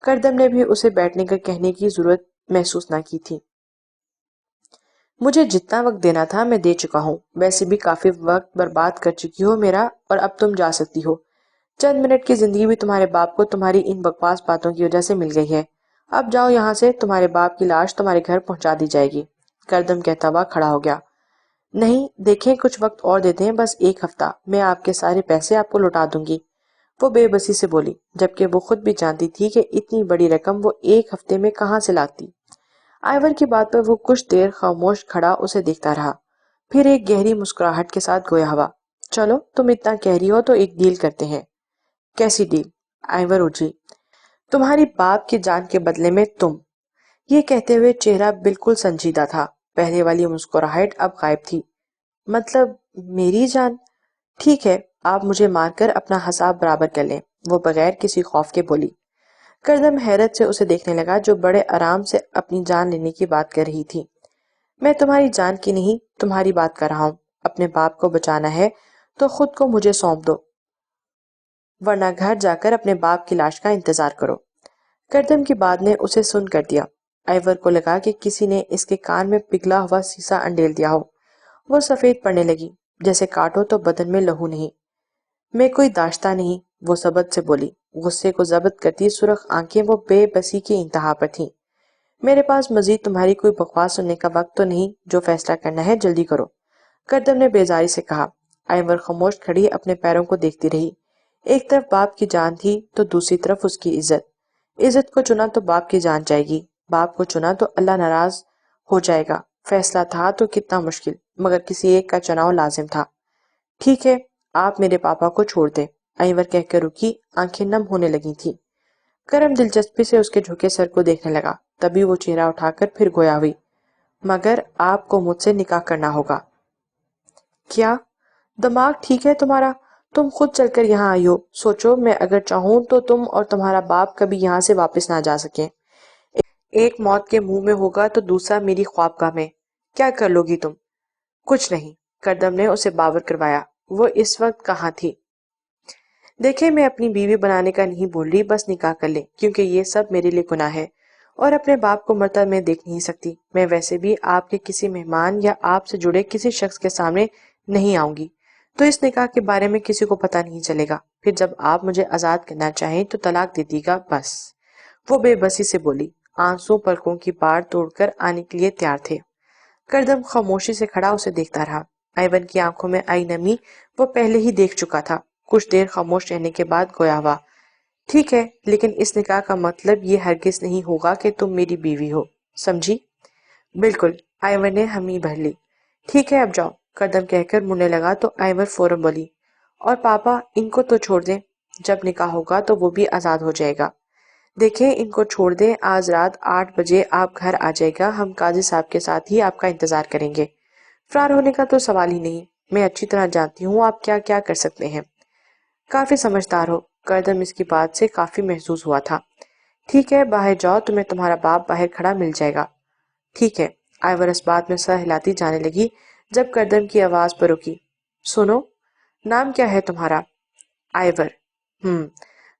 کردم نے بھی اسے بیٹھنے کا کہنے کی ضرورت محسوس نہ کی تھی۔ مجھے جتنا وقت دینا تھا میں دے چکا ہوں، ویسے بھی کافی وقت برباد کر چکی ہو میرا، اور اب تم جا سکتی ہو۔ چند منٹ کی زندگی بھی تمہارے باپ کو تمہاری ان بکواس باتوں کی وجہ سے مل گئی ہے۔ اب جاؤ یہاں سے، تمہارے باپ کی لاش تمہارے گھر پہنچا دی جائے گی۔ کردم کہتا ہوا کھڑا ہو گیا۔ نہیں، دیکھیں کچھ وقت اور دیتے ہیں، بس 1 ہفتہ، میں آپ کے سارے پیسے آپ کو لوٹا دوں گی، وہ بے بسی سے بولی، جبکہ وہ خود بھی جانتی تھی کہ اتنی بڑی رقم وہ 1 ہفتے میں کہاں سے لاتی۔ آئیور کی بات پر وہ کچھ دیر خاموش کھڑا اسے دیکھتا رہا، پھر ایک گہری مسکراہٹ کے ساتھ گویا ہوا، چلو تم اتنا کہہ رہی ہو تو ایک ڈیل کرتے ہیں۔ کیسی ڈیل؟ آئیور اٹھی۔ تمہاری باپ کی جان کے بدلے میں تم۔ یہ کہتے ہوئے چہرہ بالکل سنجیدہ تھا، پہلے والی مسکراہٹ اب غائب تھی۔ مطلب میری جان؟ ٹھیک ہے، آپ مجھے مار کر اپنا حساب برابر کر لیں، وہ بغیر کسی خوف کے بولی۔ کردم حیرت سے اسے دیکھنے لگا جو بڑے آرام سے اپنی جان لینے کی بات کر رہی تھی۔ میں تمہاری جان کی نہیں، تمہاری بات کر رہا ہوں۔ اپنے باپ کو بچانا ہے تو خود کو مجھے سونپ دو، ورنہ گھر جا کر اپنے باپ کی لاش کا انتظار کرو۔ کردم کی بات نے اسے سن کر دیا۔ آئیور کو لگا کہ کسی نے اس کے کان میں پگھلا ہوا سیسا انڈیل دیا ہو۔ وہ سفید پڑنے لگی، جیسے کاٹو تو بدن میں لہو نہیں۔ میں کوئی داشتہ نہیں، وہ ثبت سے بولی، غصے کو ضبط کرتی سرخ آنکھیں وہ بے بسی کی انتہا پر تھیں۔ میرے پاس مزید تمہاری کوئی بکواس سننے کا وقت تو نہیں، جو فیصلہ کرنا ہے جلدی کرو، کردم نے بیزاری سے کہا۔ آئیور خاموش کھڑی اپنے پیروں کو دیکھتی رہی۔ ایک طرف باپ کی جان تھی تو دوسری طرف اس کی عزت۔ عزت کو چنا تو باپ کی جان جائے گی، باپ کو چنا تو اللہ ناراض ہو جائے گا۔ فیصلہ تھا تو کتنا مشکل، مگر کسی ایک کا چناؤ لازم تھا۔ ٹھیک ہے، آپ میرے پاپا کو چھوڑ دیں، آئیور کہہ کر رکی، آنکھیں نم ہونے لگی تھی۔ کرم دلچسپی سے اس کے جھکے سر کو دیکھنے لگا، تبھی وہ چہرہ اٹھا کر پھر گویا ہوئی، مگر آپ کو مجھ سے نکاح کرنا ہوگا۔ کیا دماغ ٹھیک ہے تمہارا؟ تم خود چل کر یہاں آئی ہو، سوچو میں اگر چاہوں تو تم اور تمہارا باپ کبھی یہاں سے واپس نہ جا سکیں۔ ایک موت کے منہ میں ہوگا تو دوسرا میری خوابگاہ میں۔ کیا کر لو گی تم؟ کچھ نہیں، کردم نے اسے باور کروایا۔ وہ اس وقت کہاں تھی؟ دیکھیں، میں اپنی بیوی بنانے کا نہیں بول رہی، بس نکاح کر لیں، کیونکہ یہ سب میرے لیے گناہ ہے اور اپنے باپ کو مرتا میں دیکھ نہیں سکتی۔ میں ویسے بھی آپ کے کسی مہمان یا آپ سے جڑے کسی شخص کے سامنے نہیں آؤں گی، تو اس نکاح کے بارے میں کسی کو پتہ نہیں چلے گا۔ پھر جب آپ مجھے آزاد کرنا چاہیں تو طلاق دے دی گا، بس، وہ بے بسی سے بولی، آنسو پلکوں کی پار توڑ کر آنے کے لیے تیار تھے۔ کردم خاموشی سے کھڑا اسے دیکھتا رہا۔ آئیون کی آنکھوں میں آئی نمی وہ پہلے ہی دیکھ چکا تھا۔ کچھ دیر خاموش رہنے کے بعد گویا ہوا، ٹھیک ہے، لیکن اس نکاح کا مطلب یہ ہرگز نہیں ہوگا کہ تم میری بیوی ہو، سمجھی؟ بالکل، آئیور نے ہمی بھر لی۔ ٹھیک ہے، اب جاؤ، کردم کہہ کر مڑنے لگا تو آئیور فوراً بولی، اور پاپا ان کو تو چھوڑ دیں، جب نکاح ہوگا تو وہ بھی آزاد ہو جائے گا۔ دیکھیں، ان کو چھوڑ دیں، آج رات 8 بجے آپ گھر آ جائے گا، ہم قاضی صاحب کے ساتھ ہی آپ کا انتظار کریں گے۔ فرار ہونے کا تو سوال ہی نہیں، میں اچھی طرح جانتی ہوں آپ کیا کیا کر سکتے ہیں۔ کافی سمجھدار ہو، کردم اس کی بات سے کافی محظوظ ہوا تھا۔ ٹھیک ہے، باہر جاؤ، تمہیں تمہارا باپ باہر کھڑا مل جائے گا۔ ٹھیک ہے، آئیور اس بات میں سر ہلاتی جانے لگی جب کردم کی آواز پر رکی، سنو، نام کیا ہے تمہارا؟ آئیور۔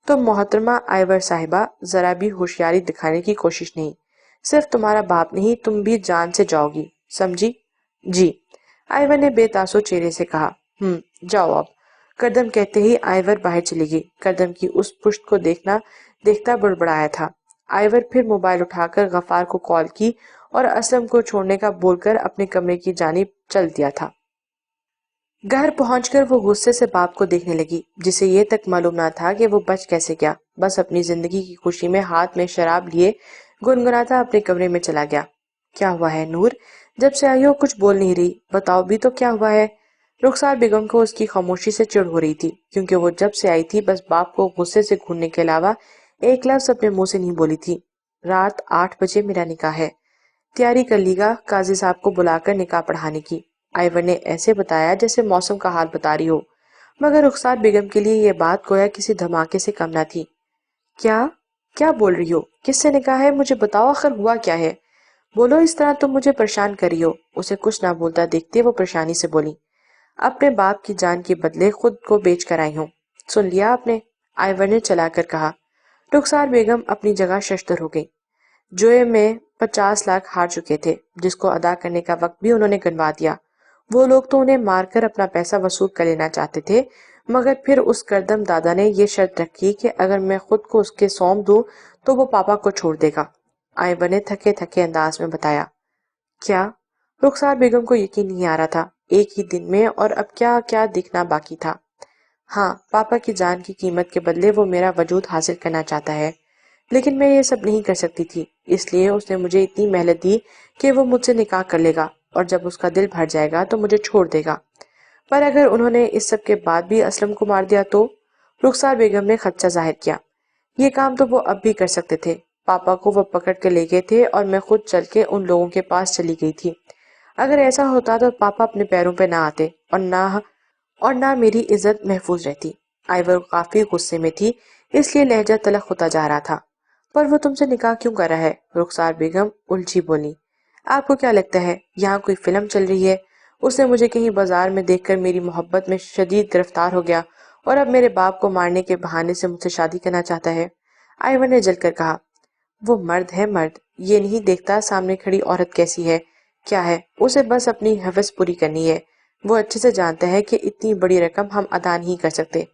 تم محترمہ آئیور صاحبہ، ذرا بھی ہوشیاری دکھانے کی کوشش نہیں، صرف تمہارا باپ نہیں، تم بھی جان سے جاؤ گی، سمجھی؟ جی، آئیور نے بے تاثر چہرے سے کہا۔ جاؤ اب، کردم کہتے ہی آئیور باہر چلی گئی۔ کردم کی اس پشت کو دیکھنا دیکھتا بڑبڑایا تھا۔ آئیور پھر موبائل اٹھا کر غفار کو کال کی اور اسلم کو چھوڑنے کا بول کر اپنے کمرے کی جانب چل دیا تھا۔ گھر پہنچ کر وہ غصے سے باپ کو دیکھنے لگی، جسے یہ تک معلوم نہ تھا کہ وہ بچ کیسے گیا۔ بس اپنی زندگی کی خوشی میں ہاتھ میں شراب لیے گنگناتا اپنے کمرے میں چلا گیا۔ کیا ہوا ہے نور؟ جب سے آئی ہو کچھ بول نہیں رہی، بتاؤ بھی تو کیا ہوا ہے؟ رخسار بیگم کو اس کی خاموشی سے چڑ ہو رہی تھی، کیونکہ وہ جب سے آئی تھی بس باپ کو غصے سے گھوننے کے علاوہ ایک لفظ اپنے منہ سے نہیں بولی تھی۔ رات 8 بجے میرا نکاح ہے، تیاری کر لی گا قاضی صاحب کو بلا کر نکاح پڑھانے کی۔ آئیور نے ایسے بتایا جیسے موسم کا حال بتا رہی ہو، مگر رخسار بیگم کے لیے یہ بات گویا کسی دھماکے سے کم نہ تھی۔ کیا کیا بول رہی ہو؟ کس سے نکاح ہے؟ مجھے بتاؤ، آخر ہوا کیا ہے؟ بولو، اس طرح تم مجھے پریشان کر رہی ہو۔ اسے کچھ نہ بولتا دیکھتے وہ پریشانی سے بولی، اپنے باپ کی جان کے بدلے خود کو بیچ کر آئی ہوں۔ سن لیا آپ نے؟ آئیور نے چلا کر کہا۔ رخسار بیگم اپنی جگہ ششدر ہو گئی۔ جوئے میں 50 لاکھ ہار چکے تھے، جس کو ادا کرنے کا وقت بھی انہوں نے گنوا دیا۔ وہ لوگ تو انہیں مار کر اپنا پیسہ وصول کر لینا چاہتے تھے، مگر پھر اس کردم دادا نے یہ شرط رکھی کہ اگر میں خود کو اس کے سونپ دوں تو وہ پاپا کو چھوڑ دے گا۔ آئیور نے تھکے تھکے انداز میں بتایا۔ کیا؟ رخسار بیگم کو یقین نہیں آ رہا تھا، ایک ہی دن میں اور اب کیا کیا دکھنا باقی تھا۔ ہاں، پاپا کی جان کی قیمت کے بدلے وہ میرا وجود حاصل کرنا چاہتا ہے، لیکن میں یہ سب نہیں کر سکتی تھی، اس لیے اس نے مجھے اتنی مہلت دی کہ وہ مجھ سے نکاح کر لے گا اور جب اس کا دل بھر جائے گا تو مجھے چھوڑ دے گا۔ پر اگر انہوں نے اس سب کے بعد بھی اسلم کو مار دیا تو؟ رخسار بیگم نے خدشہ ظاہر کیا۔ یہ کام تو وہ اب بھی کر سکتے تھے، پاپا کو وہ پکڑ کے لے گئے تھے اور میں خود چل کے ان لوگوں کے پاس چلی گئی تھی۔ اگر ایسا ہوتا تو پاپا اپنے پیروں پہ نہ آتے اور نہ میری عزت محفوظ رہتی۔ آئیور کافی غصے میں تھی، اس لیے لہجہ تلخ ہوتا جا رہا تھا۔ پر وہ تم سے نکاح کیوں کر رہا ہے؟ رخسار بیگم الجھی بولی۔ آپ کو کیا لگتا ہے یہاں کوئی فلم چل رہی ہے؟ اس نے مجھے کہیں بازار میں دیکھ کر میری محبت میں شدید گرفتار ہو گیا اور اب میرے باپ کو مارنے کے بہانے سے مجھ سے شادی کرنا چاہتا ہے۔ آئیور نے جل کر کہا، وہ مرد ہے مرد، یہ نہیں دیکھتا سامنے کھڑی عورت کیسی ہے، کیا ہے، اسے بس اپنی ہوس پوری کرنی ہے۔ وہ اچھے سے جانتا ہے کہ اتنی بڑی رقم ہم ادا نہیں کر سکتے۔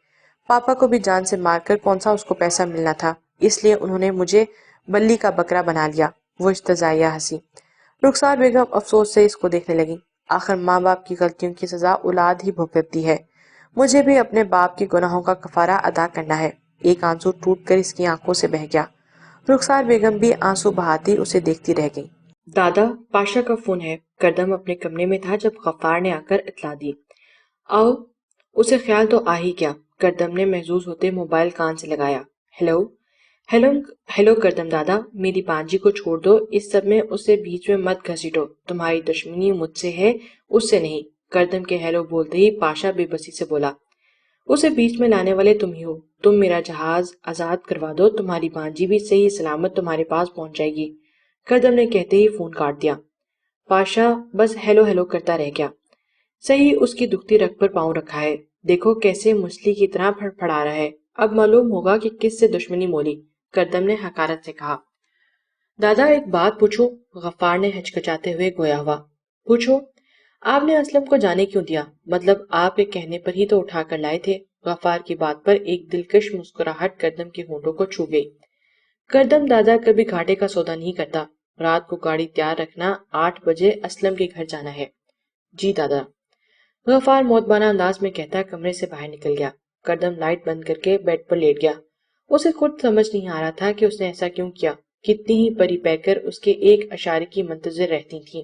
پاپا کو بھی جان سے مار کر کون سا اس کو پیسہ ملنا تھا، اس لیے انہوں نے مجھے بلی کا بکرا بنا لیا۔ وہ استہزائیہ ہنسی۔ رخسار بیگم افسوس سے اس کو دیکھنے لگی۔ آخر ماں باپ کی غلطیوں کی سزا اولاد ہی بھگتتی ہے۔ مجھے بھی اپنے باپ کے گناہوں کا کفارہ ادا کرنا ہے۔ ایک آنسو ٹوٹ کر اس کی آنکھوں سے بہہ گیا۔ رخسار بیگم بھی آنسو بہاتی اسے دیکھتی رہ گئی۔ دادا، پاشا کا فون ہے۔ کردم اپنے کمرے میں تھا جب غفار نے آ کر اطلاع دی۔ آؤ۔ اسے خیال تو آ ہی گیا۔ کردم نے محظوظ ہوتے موبائل کان سے لگایا۔ ہیلو ہیلو ہیلو کردم دادا، میری بانجی کو چھوڑ دو، اس سب میں اسے بیچ میں مت گھسیٹو، تمہاری دشمنی مجھ سے ہے، اس سے نہیں۔ کردم کے ہیلو بولتے ہی پاشا بے بسی سے بولا، اسے بیچ میں لانے والے تم ہی ہو، تم میرا جہاز آزاد کروا دو، تمہاری بانجی بھی صحیح سلامت تمہارے پاس پہنچ جائے گی۔ کردم نے کہتے ہی فون کاٹ دیا۔ پاشا بس ہیلو ہیلو کرتا رہ گیا۔ صحیح اس کی دکھتی رگ پر پاؤں رکھا ہے، دیکھو کیسے مچھلی کی طرح پھڑ پھڑا رہا ہے، اب معلوم ہوگا کہ کس سے دشمنی مولی۔ کردم نے حقارت سے کہا۔ دادا ایک بات پوچھو؟ غفار نے ہچکچاتے ہوئے گویا ہوا۔ پوچھو۔ آپ نے اسلم کو جانے کیوں دیا؟ مطلب آپ کے کہنے پر ہی تو اٹھا کر لائے تھے۔ غفار کی بات پر ایک دلکش مسکراہٹ کردم کے ہونٹوں کو چھو گئی۔ کردم دادا کبھی گھاٹے کا سودا نہیں کرتا، رات کو گاڑی تیار رکھنا، 8 بجے اسلم کے گھر جانا ہے۔ جی دادا۔ غفار موتبانہ انداز میں کہتا کمرے سے باہر نکل گیا۔ کردم لائٹ بند کر کے بیڈ پر لیٹ گیا۔ اسے خود سمجھ نہیں آ رہا تھا کہ اس نے ایسا کیوں کیا۔ کتنی ہی پری پیکر اس کے ایک اشارے کی منتظر رہتی تھیں،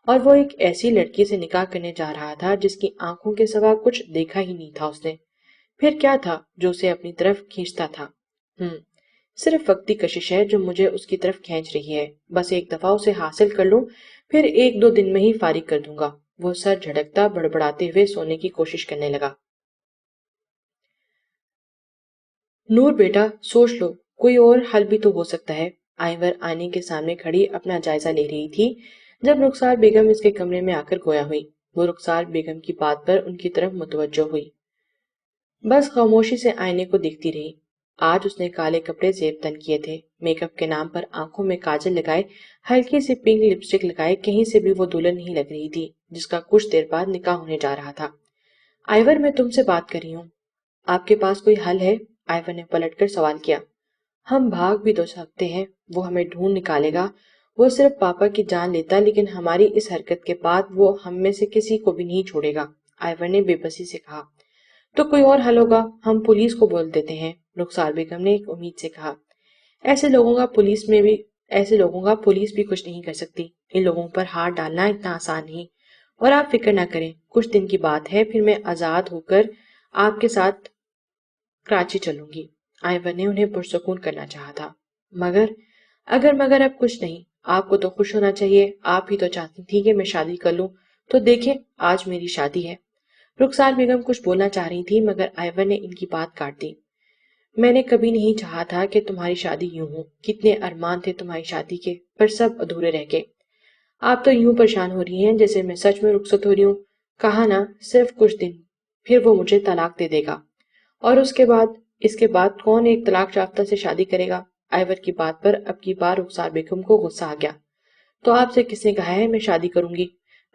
اور وہ ایک ایسی لڑکی سے نکاح کرنے جا رہا تھا جس کی آنکھوں کے سوا کچھ دیکھا ہی نہیں تھا اس نے۔ پھر کیا تھا جو اسے اپنی طرف کھینچتا تھا؟ صرف وقتی کشش ہے جو مجھے اس کی طرف کھینچ رہی ہے، بس ایک دفعہ اسے حاصل کر لوں، پھر 1-2 دن میں ہی فارغ کر دوں گا۔ وہ سر جھٹکتا بڑبڑاتے ہوئے سونے کی کوشش کرنے لگا۔ نور بیٹا سوچ لو، کوئی اور حل بھی تو ہو سکتا ہے۔ آئیور آئینے کے سامنے کھڑی اپنا جائزہ لے رہی تھی جب رخسار بیگم اس کے کمرے میں آ کر گویا ہوئی۔ وہ رخسار بیگم کی بات پر ان کی طرف متوجہ ہوئی، بس خاموشی سے آئینے کو دیکھتی رہی۔ آج اس نے کالے کپڑے زیب تن کیے تھے، میک اپ کے نام پر آنکھوں میں کاجل لگائے، ہلکی سی پنک لپسٹک لگائے، کہیں سے بھی وہ دلہن نہیں لگ رہی تھی جس کا کچھ دیر بعد نکاح ہونے جا رہا تھا۔ آئیور میں تم سے بات کر رہی ہوں، آپ کے پاس کوئی حل ہے؟ آئیور نے پلٹ کر سوال کیا۔ ہم بھاگ بھی تو سکتے ہیں، وہ ہمیں ڈھونڈ نکالے گا۔ وہ صرف پاپا کی جان لیتا، لیکن ہماری اس حرکت کے بعد وہ ہم میں سے کسی کو بھی نہیں چھوڑے گا، آئیور نے بے بسی سے کہا۔ تو کوئی اور حل ہوگا، ہم پولیس کو بول دیتے ہیں، رخسار بیگم نے ایک امید سے کہا۔ ایسے لوگوں کا پولیس بھی کچھ نہیں کر سکتی، ان لوگوں پر ہاتھ ڈالنا اتنا آسان نہیں۔ اور آپ فکر نہ کریں، کچھ دن کی بات ہے، پھر میں آزاد ہو کر آپ کے ساتھ کراچی چلوں گی۔ آئیور نے انہیں پرسکون کرنا چاہا تھا۔ مگر اب کچھ نہیں، آپ کو تو خوش ہونا چاہیے، آپ ہی تو چاہتی تھی کہ میں شادی کر لوں، تو دیکھیں آج میری شادی ہے۔ رخسار بیگم کچھ بولنا چاہ رہی تھی، مگر آئیور نے ان کی بات کاٹ دی۔ میں نے کبھی نہیں چاہا تھا کہ تمہاری شادی یوں ہو، کتنے ارمان تھے تمہاری شادی کے، پر سب ادھورے رہ گئے۔ آپ تو یوں پریشان ہو رہی ہیں جیسے میں سچ میں رخصت ہو رہی ہوں۔ کہا نا صرف کچھ دن، پھر وہ مجھے طلاق دے دے گا، اور اس کے بعد کون ایک طلاق یافتہ سے شادی کرے گا؟ آئیور کی بات پر اب کی بار رخسار بیگم کو غصہ آ گیا۔ تو آپ سے کس نے کہا ہے میں شادی کروں گی؟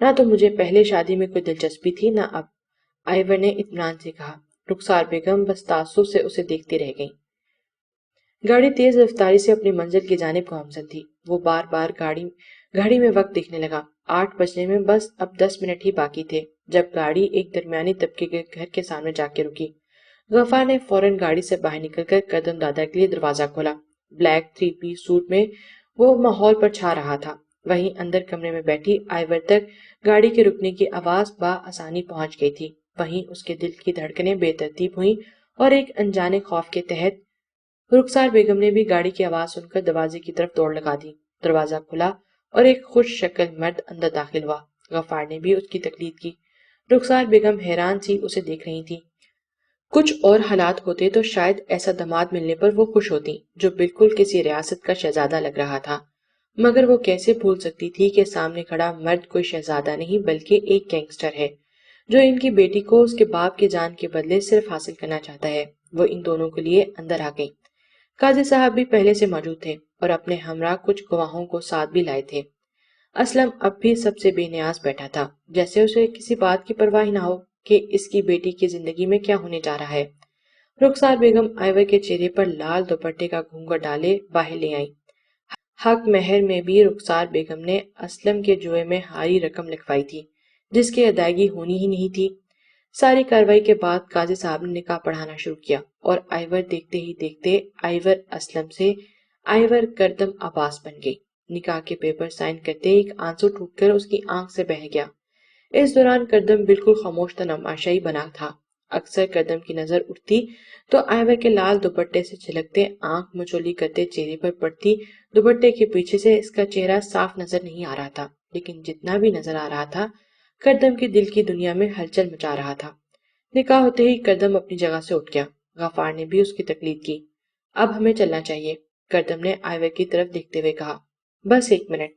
نہ تو مجھے پہلے شادی میں کوئی دلچسپی تھی، نہ اب، آئیور نے اطمینان سے کہا۔ رخسار بیگم بس تعصب سے اسے دیکھتی رہ گئیں۔ گاڑی تیز رفتاری سے اپنی منزل کی جانب گامزن تھی۔ وہ بار بار گاڑی میں وقت دیکھنے لگا۔ 8 بجنے میں بس اب 10 منٹ ہی باقی تھے جب گاڑی ایک درمیانی طبقے کے گھر کے سامنے جا کے رکی۔ غفار نے فوراً گاڑی سے باہر نکل کر قدم دادا کے لیے دروازہ کھولا۔ بلیک 3 پیس سوٹ میں وہ ماحول پر چھا رہا تھا۔ وہیں اندر کمرے میں بیٹھی آئیور تک گاڑی کے رکنے کی آواز بآسانی پہنچ گئی تھی۔ وہیں اس کے دل کی دھڑکنیں بے ترتیب ہوئیں اور ایک انجانے خوف کے تحت رخسار بیگم نے بھی گاڑی کی آواز سن کر دروازے کی طرف دوڑ لگا دی۔ دروازہ کھلا اور ایک خوش شکل مرد اندر داخل ہوا۔ غفار نے بھی اس کی تقلید کی۔ رخسار بیگم حیران سی اسے دیکھ رہی تھی۔ کچھ اور حالات ہوتے تو شاید ایسا داماد ملنے پر وہ خوش ہوتی جو بالکل کسی ریاست کا شہزادہ لگ رہا تھا، مگر وہ کیسے بھول سکتی تھی کہ سامنے کھڑا مرد کوئی شہزادہ نہیں بلکہ ایک گینگسٹر ہے جو ان کی بیٹی کو اس کے باپ کے جان کے بدلے صرف حاصل کرنا چاہتا ہے۔ وہ ان دونوں کے لیے اندر آ گئی۔ قاضی صاحب بھی پہلے سے موجود تھے اور اپنے ہمراہ کچھ گواہوں کو ساتھ بھی لائے تھے۔ اسلم اب بھی سب سے بے نیاز بیٹھا تھا، جیسے اسے کسی بات کی پرواہ نہ ہو کہ اس کی بیٹی کی زندگی میں کیا ہونے جا رہا ہے۔ رخسار بیگم آئیور کے چہرے پر لال دوپٹے کا گھونگھٹ ڈالے باہر لے آئی۔ حق مہر میں بھی رخسار بیگم نے اسلم کے جوئے میں ہاری رقم لکھوائی تھی جس کی ادائیگی ہونی ہی نہیں تھی۔ ساری کارروائی کے بعد قاضی صاحب نے نکاح پڑھانا شروع کیا اور آئیور دیکھتے ہی دیکھتے آئیور اسلم سے آئیور کردم عباس بن گئی۔ نکاح کے پیپر سائن کرتے ایک آنسو ٹوٹ کر اس کی آنکھ سے بہہ گیا۔ اس دوران کردم بالکل خاموش تماشائی بنا تھا۔ اکثر کردم کی نظر اٹھتی تو آئیور کے لال دوپٹے سے چھلکتے آنکھ مچولی کرتے چہرے پر پڑتی۔ دوپٹے کے پیچھے سے اس کا چہرہ صاف نظر نہیں آ رہا تھا، لیکن جتنا بھی نظر آ رہا تھا کردم کے دل کی دنیا میں ہلچل مچا رہا تھا۔ نکاح ہوتے ہی کردم اپنی جگہ سے اٹھ گیا۔ غفار نے بھی اس کی تقلید کی۔ اب ہمیں چلنا چاہیے، کردم نے آئیور کی طرف دیکھتے ہوئے کہا۔ بس 1 منٹ،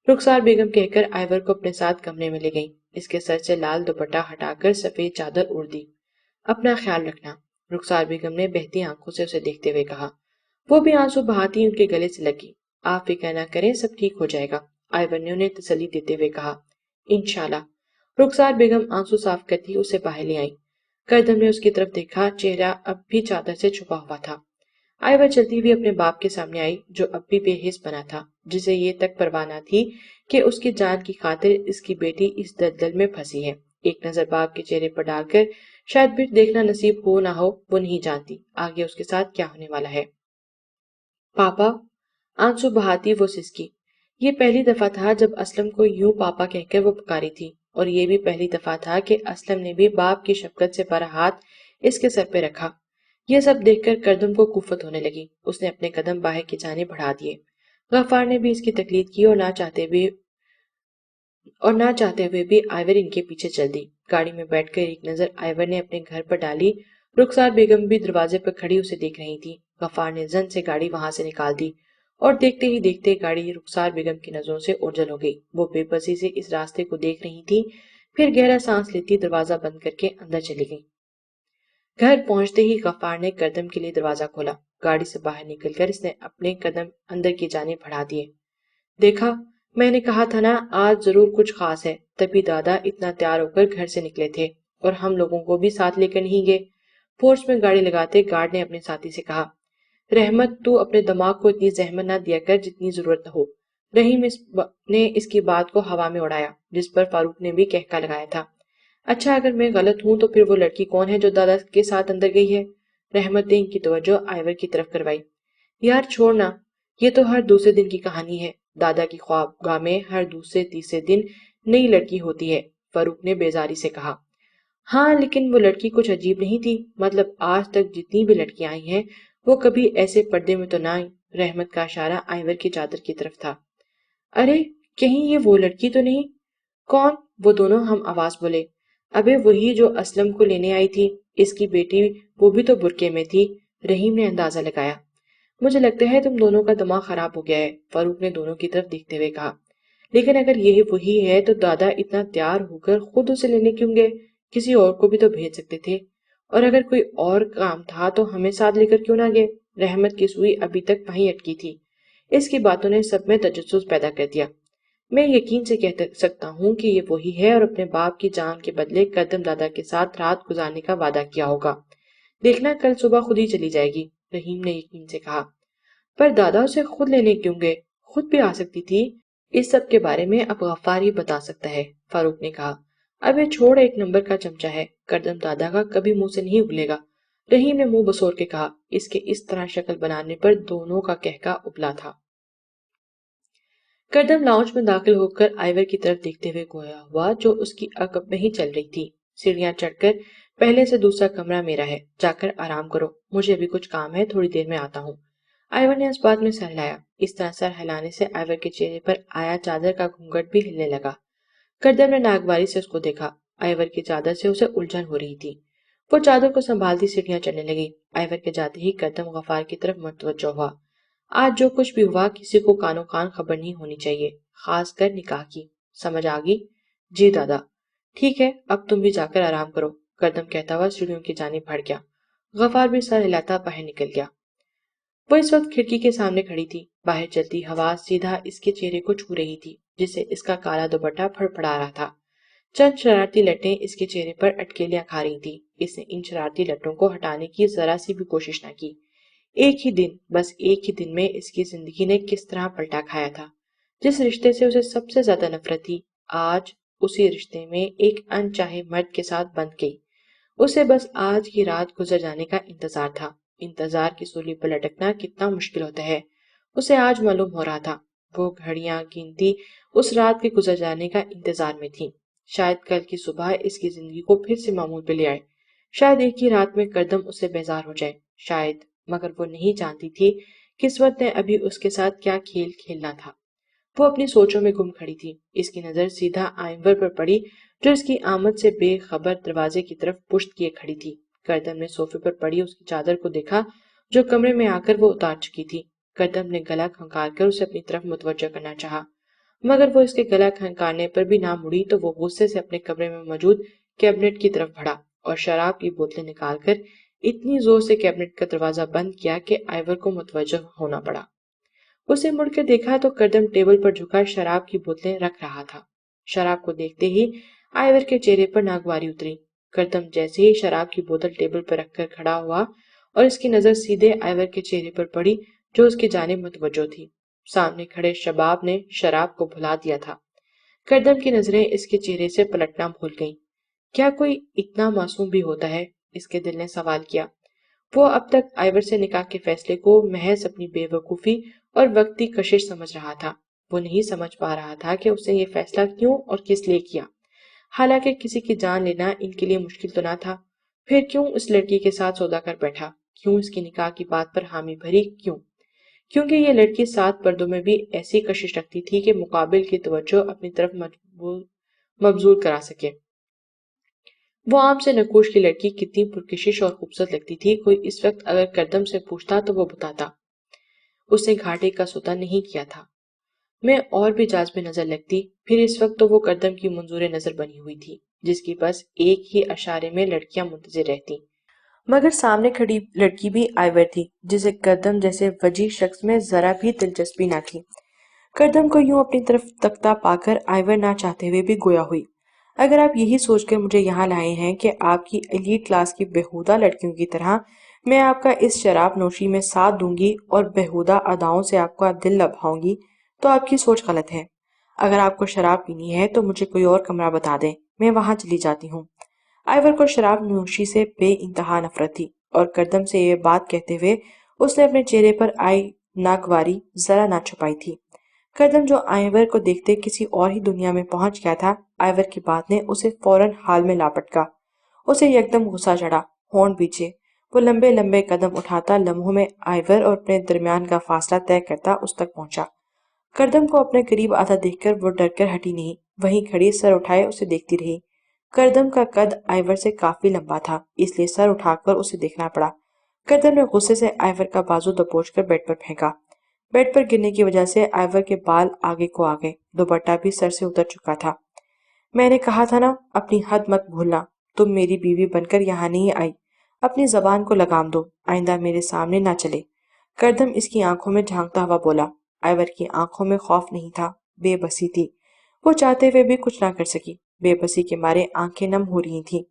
رخسار بیگم کہہ کر آئیور کو اپنے ساتھ کمرے میں لے گئیں۔ اس کے سر سے لال دوپٹہ ہٹا کر سفید چادر اوڑھ دی۔ اپنا خیال رکھنا، رخسار بیگم نے بہتی آنکھوں سے اسے دیکھتے ہوئے کہا۔ وہ بھی آنسو بہاتی ان کے گلے سے لگی۔ آپ فکر نہ کریں، سب ٹھیک ہو جائے گا، آئیور نے انہیں تسلی دیتے ہوئے کہا۔ انشاءاللہ، رخسار بیگم آنسو صاف کرتی اسے باہر لے آئی۔ کردم نے اس کی طرف دیکھا، چہرہ اب بھی چادر سے چھپا ہوا تھا۔ آئیور چلتی ہوئی اپنے باپ کے سامنے آئی جو اب بھی بے حس بنا تھا، جسے یہ تک پرواہ نہ تھی کہ اس کی جان کی خاطر اس کی بیٹی اس دلدل میں پھنسی ہے۔ ایک نظر باپ کے چہرے پر ڈال کر شاید بھی دیکھنا نصیب ہو نہ ہو، وہ نہیں جانتی آگے اس کے ساتھ کیا ہونے والا ہے۔ پاپا، آنسو بہاتی وہ سسکی۔ یہ پہلی دفعہ تھا جب اسلم کو یوں پاپا کہہ کر وہ پکاری تھی، اور یہ بھی پہلی دفعہ تھا کہ اسلم نے بھی باپ کی شفقت سے بھرا ہاتھ اس کے سر پہ رکھا۔ یہ سب دیکھ کر کردم کو کوفت ہونے لگی۔ اس نے اپنے قدم باہر کی جانب بڑھا دیے۔ غفار نے بھی اس کی تقلید کی اور نہ چاہتے ہوئے بھی آئیور ان کے پیچھے چل دی۔ گاڑی میں بیٹھ کر ایک نظر آئیور نے اپنے گھر پر ڈالی۔ رخسار بیگم بھی دروازے پر کھڑی اسے دیکھ رہی تھی۔ غفار نے زن سے گاڑی وہاں سے نکال دی اور دیکھتے ہی دیکھتے گاڑی رخسار بیگم کی نظروں سے اوجھل ہو گئی۔ وہ بے بسی سے اس راستے کو دیکھ رہی تھی، پھر گہرا سانس لیتی دروازہ بند کر کے اندر چلی گئی۔ گھر پہنچتے ہی غفار نے کردم کے لیے دروازہ کھولا۔ گاڑی سے باہر نکل کر اس نے اپنے قدم اندر کی جانب بڑھا دیے۔ دیکھا، میں نے کہا تھا نا آج ضرور کچھ خاص ہے، تبھی دادا اتنا تیار ہو کر گھر سے نکلے تھے اور ہم لوگوں کو بھی ساتھ لے کر نہیں گئے۔ فورس میں گاڑی لگاتے گارڈ نے اپنے ساتھی سے کہا۔ رحمت تو اپنے دماغ کو اتنی زحمت نہ دیا کر جتنی ضرورت ہو۔ رحیم نے اس کی بات کو ہوا میں اڑایا، جس پر فاروق نے بھی کہکا لگایا تھا۔ اچھا، اگر میں غلط ہوں تو پھر وہ لڑکی کون ہے جو دادا کے ساتھ اندر گئی ہے؟ رحمت نے ان کی توجہ آئیور کی طرف کروائی۔ یار چھوڑنا، یہ تو ہر دوسرے دن کی کہانی ہے۔ دادا کی خوابگاہ میں ہر دوسرے تیسرے دن نئی لڑکی ہوتی ہے، فاروق نے بیزاری سے کہا۔ ہاں لیکن وہ لڑکی کچھ عجیب نہیں تھی، مطلب آج تک جتنی بھی لڑکیاں آئی ہیں وہ کبھی ایسے پردے میں تو نہ آئی۔ رحمت کا اشارہ آئیور کی چادر کی طرف تھا۔ ارے کہیں یہ وہ لڑکی تو نہیں؟ کون؟ وہ دونوں ہم آواز بولے۔ ابے وہی جو اسلم کو لینے آئی تھی، اس کی بیٹی، وہ بھی تو برقعے میں تھی۔ رحیم نے اندازہ لگایا۔ مجھے لگتا ہے تم دونوں کا دماغ خراب ہو گیا ہے، فاروق نے دونوں کی طرف دیکھتے ہوئے کہا۔ لیکن اگر یہ وہی ہے تو دادا اتنا تیار ہو کر خود اسے لینے کیوں گئے؟ کسی اور کو بھی تو بھیج سکتے تھے، اور اگر کوئی اور کام تھا تو ہمیں ساتھ لے کر کیوں نہ گئے؟ رحمت کی سوئی ابھی تک وہیں اٹکی تھی۔ اس کی باتوں نے سب میں تجسس پیدا کر دیا۔ میں یقین سے کہہ سکتا ہوں کہ یہ وہی ہے اور اپنے باپ کی جان کے بدلے قدم دادا کے ساتھ رات گزارنے کا وعدہ کیا ہوگا۔ دیکھنا کل صبح خود ہی چلی جائے گی، رحیم نے یقین سے کہا۔ پر دادا اسے خود لینے کیوں گئے؟ خود بھی آ سکتی تھی۔ اس سب کے بارے میں اب غفار ہی بتا سکتا ہے، فاروق نے کہا۔ اب یہ چھوڑ، ایک نمبر کا چمچہ ہے، کردم دادا کا کبھی منہ سے نہیں اگلے گا، رحیم نے منہ بسور کے کہا۔ اس کے اس طرح شکل بنانے پر دونوں کا کہکا ابلا تھا۔ کردم لاؤنج میں داخل ہو کر آئیور کی طرف دیکھتے ہوئے گویا ہوا جو اس کی عقب میں ہی چل رہی تھی۔ سیڑھیاں چڑھ کر، پہلے سے دوسرا کمرہ میرا ہے، جا کر آرام کرو، مجھے ابھی کچھ کام ہے، تھوڑی دیر میں آتا ہوں۔ آئیور نے اس بات میں سر ہلایا۔ اس طرح سر ہلانے سے آئیور کے چہرے پر آیا چادر کا گھونگھٹ بھی ہلنے لگا۔ کردم نے ناگواری سے اس کو دیکھا۔ آئیور کی چادر سے اسے الجھن ہو رہی تھی۔ وہ چادر کو سنبھالتی سیڑھیاں چڑھنے لگی۔ آئیور کے جاتے ہی کردم غفار کی طرف متوجہ ہوا۔ آج جو کچھ بھی ہوا کسی کو کانوں کان خبر نہیں ہونی چاہیے، خاص کر نکاح کی، سمجھ آگی؟ جی دادا۔ ٹھیک ہے، اب تم بھی جا کر آرام کرو، کردم کہتا ہوا سیڑھیوں کی جانب بڑھ گیا۔ غفار بھی سر ہلاتا باہر نکل گیا۔ وہ اس وقت کھڑکی کے سامنے کھڑی تھی۔ باہر چلتی ہوا سیدھا اس کے چہرے کو چھو رہی تھی، جس سے اس کا کالا دوپٹہ پھڑ پڑا رہا تھا۔ چند شرارتی لٹیں اس کے چہرے پر اٹکیلیاں کھا رہی تھی۔ اس نے ان شرارتی لٹوں کو ہٹانے کی ذرا سی بھی کوشش نہ کی۔ ایک ہی دن، بس ایک ہی دن میں اس کی زندگی نے کس طرح پلٹا کھایا تھا۔ جس رشتے سے اسے سب سے زیادہ نفرت تھی، آج اسی رشتے میں ایک انچاہے مرد کے ساتھ بندھ گئی۔ اسے بس آج کی رات گزر جانے کا انتظار تھا۔ انتظار کی سولی پر لٹکنا کتنا مشکل ہوتا ہے، اسے آج معلوم ہو رہا تھا۔ وہ گھڑیاں گنتی اس رات کے گزر جانے کا انتظار میں تھی۔ شاید کل کی صبح اس کی زندگی کو پھر سے معمول پہ لے آئے، شاید ایک ہی رات میں کردم اس سے بیزار ہو جائے، شاید، مگر وہ نہیں جانتی تھی قسمت نے ابھی اس کے ساتھ کیا کھیل کھیلنا تھا۔ وہ اپنی سوچوں میں گم کھڑی تھی۔ اس کی نظر سیدھا آئیور پر پڑی جو اس کی آمد سے بے خبر دروازے کی طرف پشت کیے کھڑی تھی۔ کردم نے صوفے پر پڑی اس کی چادر کو دیکھا جو کمرے میں آ کر وہ اتار چکی تھی۔ کردم نے گلا کھنکار کر اسے اپنی طرف متوجہ کرنا چاہا، مگر وہ اس کے گلا کھنکارنے پر بھی نہ مڑی تو وہ غصے سے اپنے کمرے میں موجود کیبنٹ کی طرف بڑھا اور شراب کی بوتلیں نکال کر اتنی زور سے کیبنٹ کا دروازہ بند کیا کہ آئیور کو متوجہ ہونا پڑا۔ اسے مڑ کے دیکھا تو کردم ٹیبل پر جھکا شراب کی بوتلیں رکھ رہا تھا۔ شراب کو دیکھتے ہی آئیور کے چہرے پر ناگواری اتری۔ کردم جیسے ہی شراب کی بوتل ٹیبل پر رکھ کر کھڑا ہوا اور اس کی نظر سیدھے آئیور کے چہرے پر پڑی جو اس کی جانب متوجہ تھی، سامنے کھڑے شباب نے شراب کو بھلا دیا تھا۔ کردم کی نظریں اس کے چہرے سے پلٹنا بھول گئیں۔ کیا کوئی اتنا معصوم بھی ہوتا ہے؟ اس کے دل نے سوال کیا۔ وہ اب تک آئیور سے نکاح کے فیصلے کو محض اپنی بے وقوفی اور وقتی کشش سمجھ رہا تھا۔ وہ نہیں سمجھ پا رہا تھا کہ اس نے یہ فیصلہ کیوں اور کس لیے کیا۔ حالانکہ کسی کی جان لینا ان کے لیے مشکل تو نہ تھا، پھر کیوں اس لڑکی کے ساتھ سودا کر بیٹھا؟ کیوں اس کی نکاح کی بات پر حامی بھری؟ کیوں؟ کیونکہ یہ لڑکی سات پردوں میں بھی ایسی کشش رکھتی تھی کہ مقابل کی توجہ اپنی طرف مبذول کرا سکے۔ وہ عام سے نقوش کی لڑکی کتنی پرکشش اور خوبصورت لگتی تھی، کوئی اس وقت اگر کردم سے پوچھتا تو وہ بتاتا اس نے گھاٹے کا سودا نہیں کیا تھا۔ میں اور بھی جاذب نظر لگتی، پھر اس وقت تو وہ کردم کی منظور نظر بنی ہوئی تھی جس کی بس ایک ہی اشارے میں لڑکیاں منتظر رہتی۔ مگر سامنے کھڑی لڑکی بھی آئیور تھی جسے کردم جیسے وجیح شخص میں ذرا بھی دلچسپی نہ تھی۔ کردم کو یوں اپنی طرف تکتا پا کر آئیور نہ چاہتے ہوئے بھی گویا ہوئی، اگر آپ یہی سوچ کر مجھے یہاں لائے ہیں کہ آپ کی ایلیٹ کلاس کی بےہودہ لڑکیوں کی طرح میں آپ کا اس شراب نوشی میں ساتھ دوں گی اور بےہودہ اداؤں سے آپ کا دل لبھاؤں گی تو آپ کی سوچ غلط ہے۔ اگر آپ کو شراب پینی ہے تو مجھے کوئی اور کمرہ بتا دیں، میں وہاں چلی جاتی ہوں۔ آئیور کو شراب نوشی سے بے انتہا نفرت تھی اور کردم سے یہ بات کہتے ہوئے اس نے اپنے چہرے پر آئی ناگواری ذرا نہ چھپائی تھی۔ کردم جو آئیور کو دیکھتے کسی اور ہی دنیا میں پہنچ گیا تھا، آئیور کی بات نے اسے فوراً حال میں لاپٹکا۔ اسے یکدم غصہ چڑھا، ہونٹ پیچھے وہ لمبے لمبے قدم اٹھاتا لمحوں میں آئیور اور اپنے درمیان کا فاصلہ طے کرتا اس تک پہنچا۔ کردم کو اپنے قریب آتا دیکھ کر وہ ڈر کر ہٹی نہیں، وہیں کھڑی سر اٹھائے اسے دیکھتی رہی۔ کردم کا قد آئیور سے کافی لمبا تھا، اس لیے سر اٹھا کر اسے دیکھنا پڑا۔ کردم نے غصے سے آئیور کا بازو دبوچ کر بیڈ پر پھینکا۔ بیڈ پر گرنے کی وجہ سے آئیور کے بال آگے کو آ گئے، دوپٹہ بھی سر سے اتر چکا تھا۔ میں نے کہا تھا نا، اپنی حد مت بھولنا، تم میری بیوی بن کر یہاں نہیں آئی، اپنی زبان کو لگام دو، آئندہ میرے سامنے نہ چلے۔ کردم اس کی آنکھوں میں جھانکتا ہوا بولا۔ آئیور کی آنکھوں میں خوف نہیں تھا، بے بسی تھی۔ وہ چاہتے ہوئے بھی کچھ نہ کر سکی، بے بسی کے مارے آنکھیں نم ہو رہی تھیں۔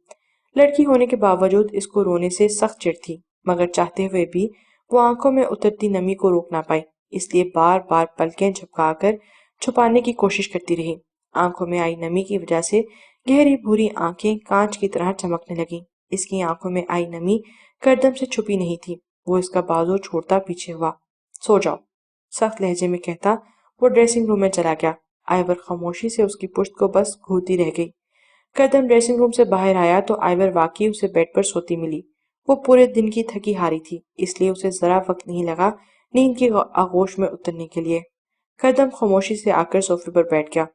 لڑکی ہونے کے باوجود اس کو رونے سے سخت چڑ تھی، مگر چاہتے ہوئے بھی وہ آنکھوں میں اترتی نمی کو روک نہ پائی، اس لیے بار بار پلکیں جھپکا کر چھپانے کی کوشش کرتی رہی۔ آنکھوں میں آئی نمی کی وجہ سے گہری بھوری آنکھیں کانچ کی طرح چمکنے لگیں۔ اس کی آنکھوں میں آئی نمی کردم سے چھپی نہیں تھی۔ وہ اس کا بازو چھوڑتا پیچھے ہوا۔ سو جاؤ، سخت لہجے میں کہتا وہ ڈریسنگ روم میں چلا گیا۔ آئیور خاموشی سے اس کی پشت کو بس گھورتی رہ گئی۔ کردم ڈریسنگ روم سے باہر آیا تو آئیور واقعی اسے بیڈ پر سوتی ملی۔ وہ پورے دن کی تھکی ہاری تھی، اس لیے اسے ذرا وقت نہیں لگا نیند کی آغوش میں اترنے کے لیے۔ کردم خاموشی سے آ کر صوفے پر بیٹھ گیا۔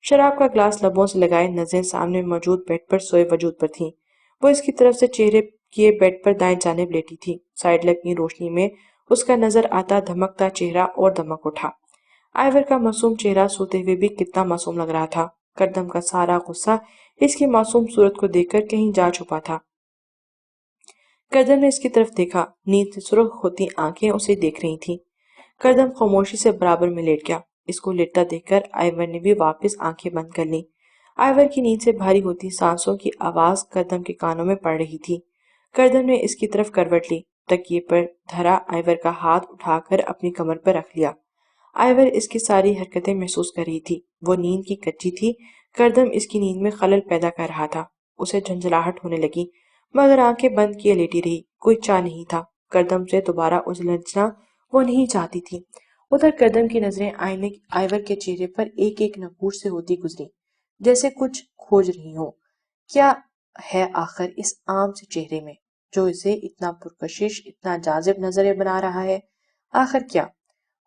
شراب کا گلاس لبوں سے لگائے نظریں سامنے موجود بیڈ پر سوئے وجود پر تھیں۔ وہ اس کی طرف سے چہرے کیے بیڈ پر دائیں جانب لیٹی تھی۔ سائڈ لیمپ کی روشنی میں اس کا نظر آتا دھمکتا چہرہ اور دمک اٹھا۔ آئیور کا معصوم چہرہ سوتے ہوئے بھی کتنا معصوم لگ رہا تھا۔ کردم کا سارا غصہ اس کی معصوم صورت کو دیکھ کر کہیں جا چھپا تھا۔ کردم نے اس کی طرف دیکھا، نیند سے سرخ ہوتی آنکھیں اسے دیکھ رہی تھیں۔ کردم خاموشی سے برابر میں لیٹ گیا۔ اس کو لیٹتا دیکھ کر آئیور نے بھی واپس آنکھیں بند کر لیں۔ آئیور کی نیند سے بھاری ہوتی سانسوں کی آواز کردم کے کانوں میں پڑ رہی تھی۔ کردم نے اس کی طرف کروٹ لی، تکیے پر دھرا آئیور کا ہاتھ اٹھا کر اپنی کمر پر رکھ لیا۔ آئیور اس کی ساری حرکتیں محسوس کر رہی تھی۔ وہ نیند کی کچی تھی، کردم اس کی نیند میں خلل پیدا کر رہا تھا۔ اسے جھنجھلاہٹ ہونے لگی، مگر آنکھیں بند کیے لیٹی رہی، کوئی چاہ نہیں تھا۔ کردم سے دوبارہ الجھنا وہ نہیں چاہتی تھی۔ ادھر کردم کی نظریں آئیور کے چہرے پر ایک ایک نقوش سے ہوتی گزری، جیسے کچھ کھوج رہی ہوں۔ کیا ہے آخر اس عام سے چہرے میں جو اسے اتنا پرکشش، اتنا جاذب نظر بنا رہا ہے؟ آخر کیا؟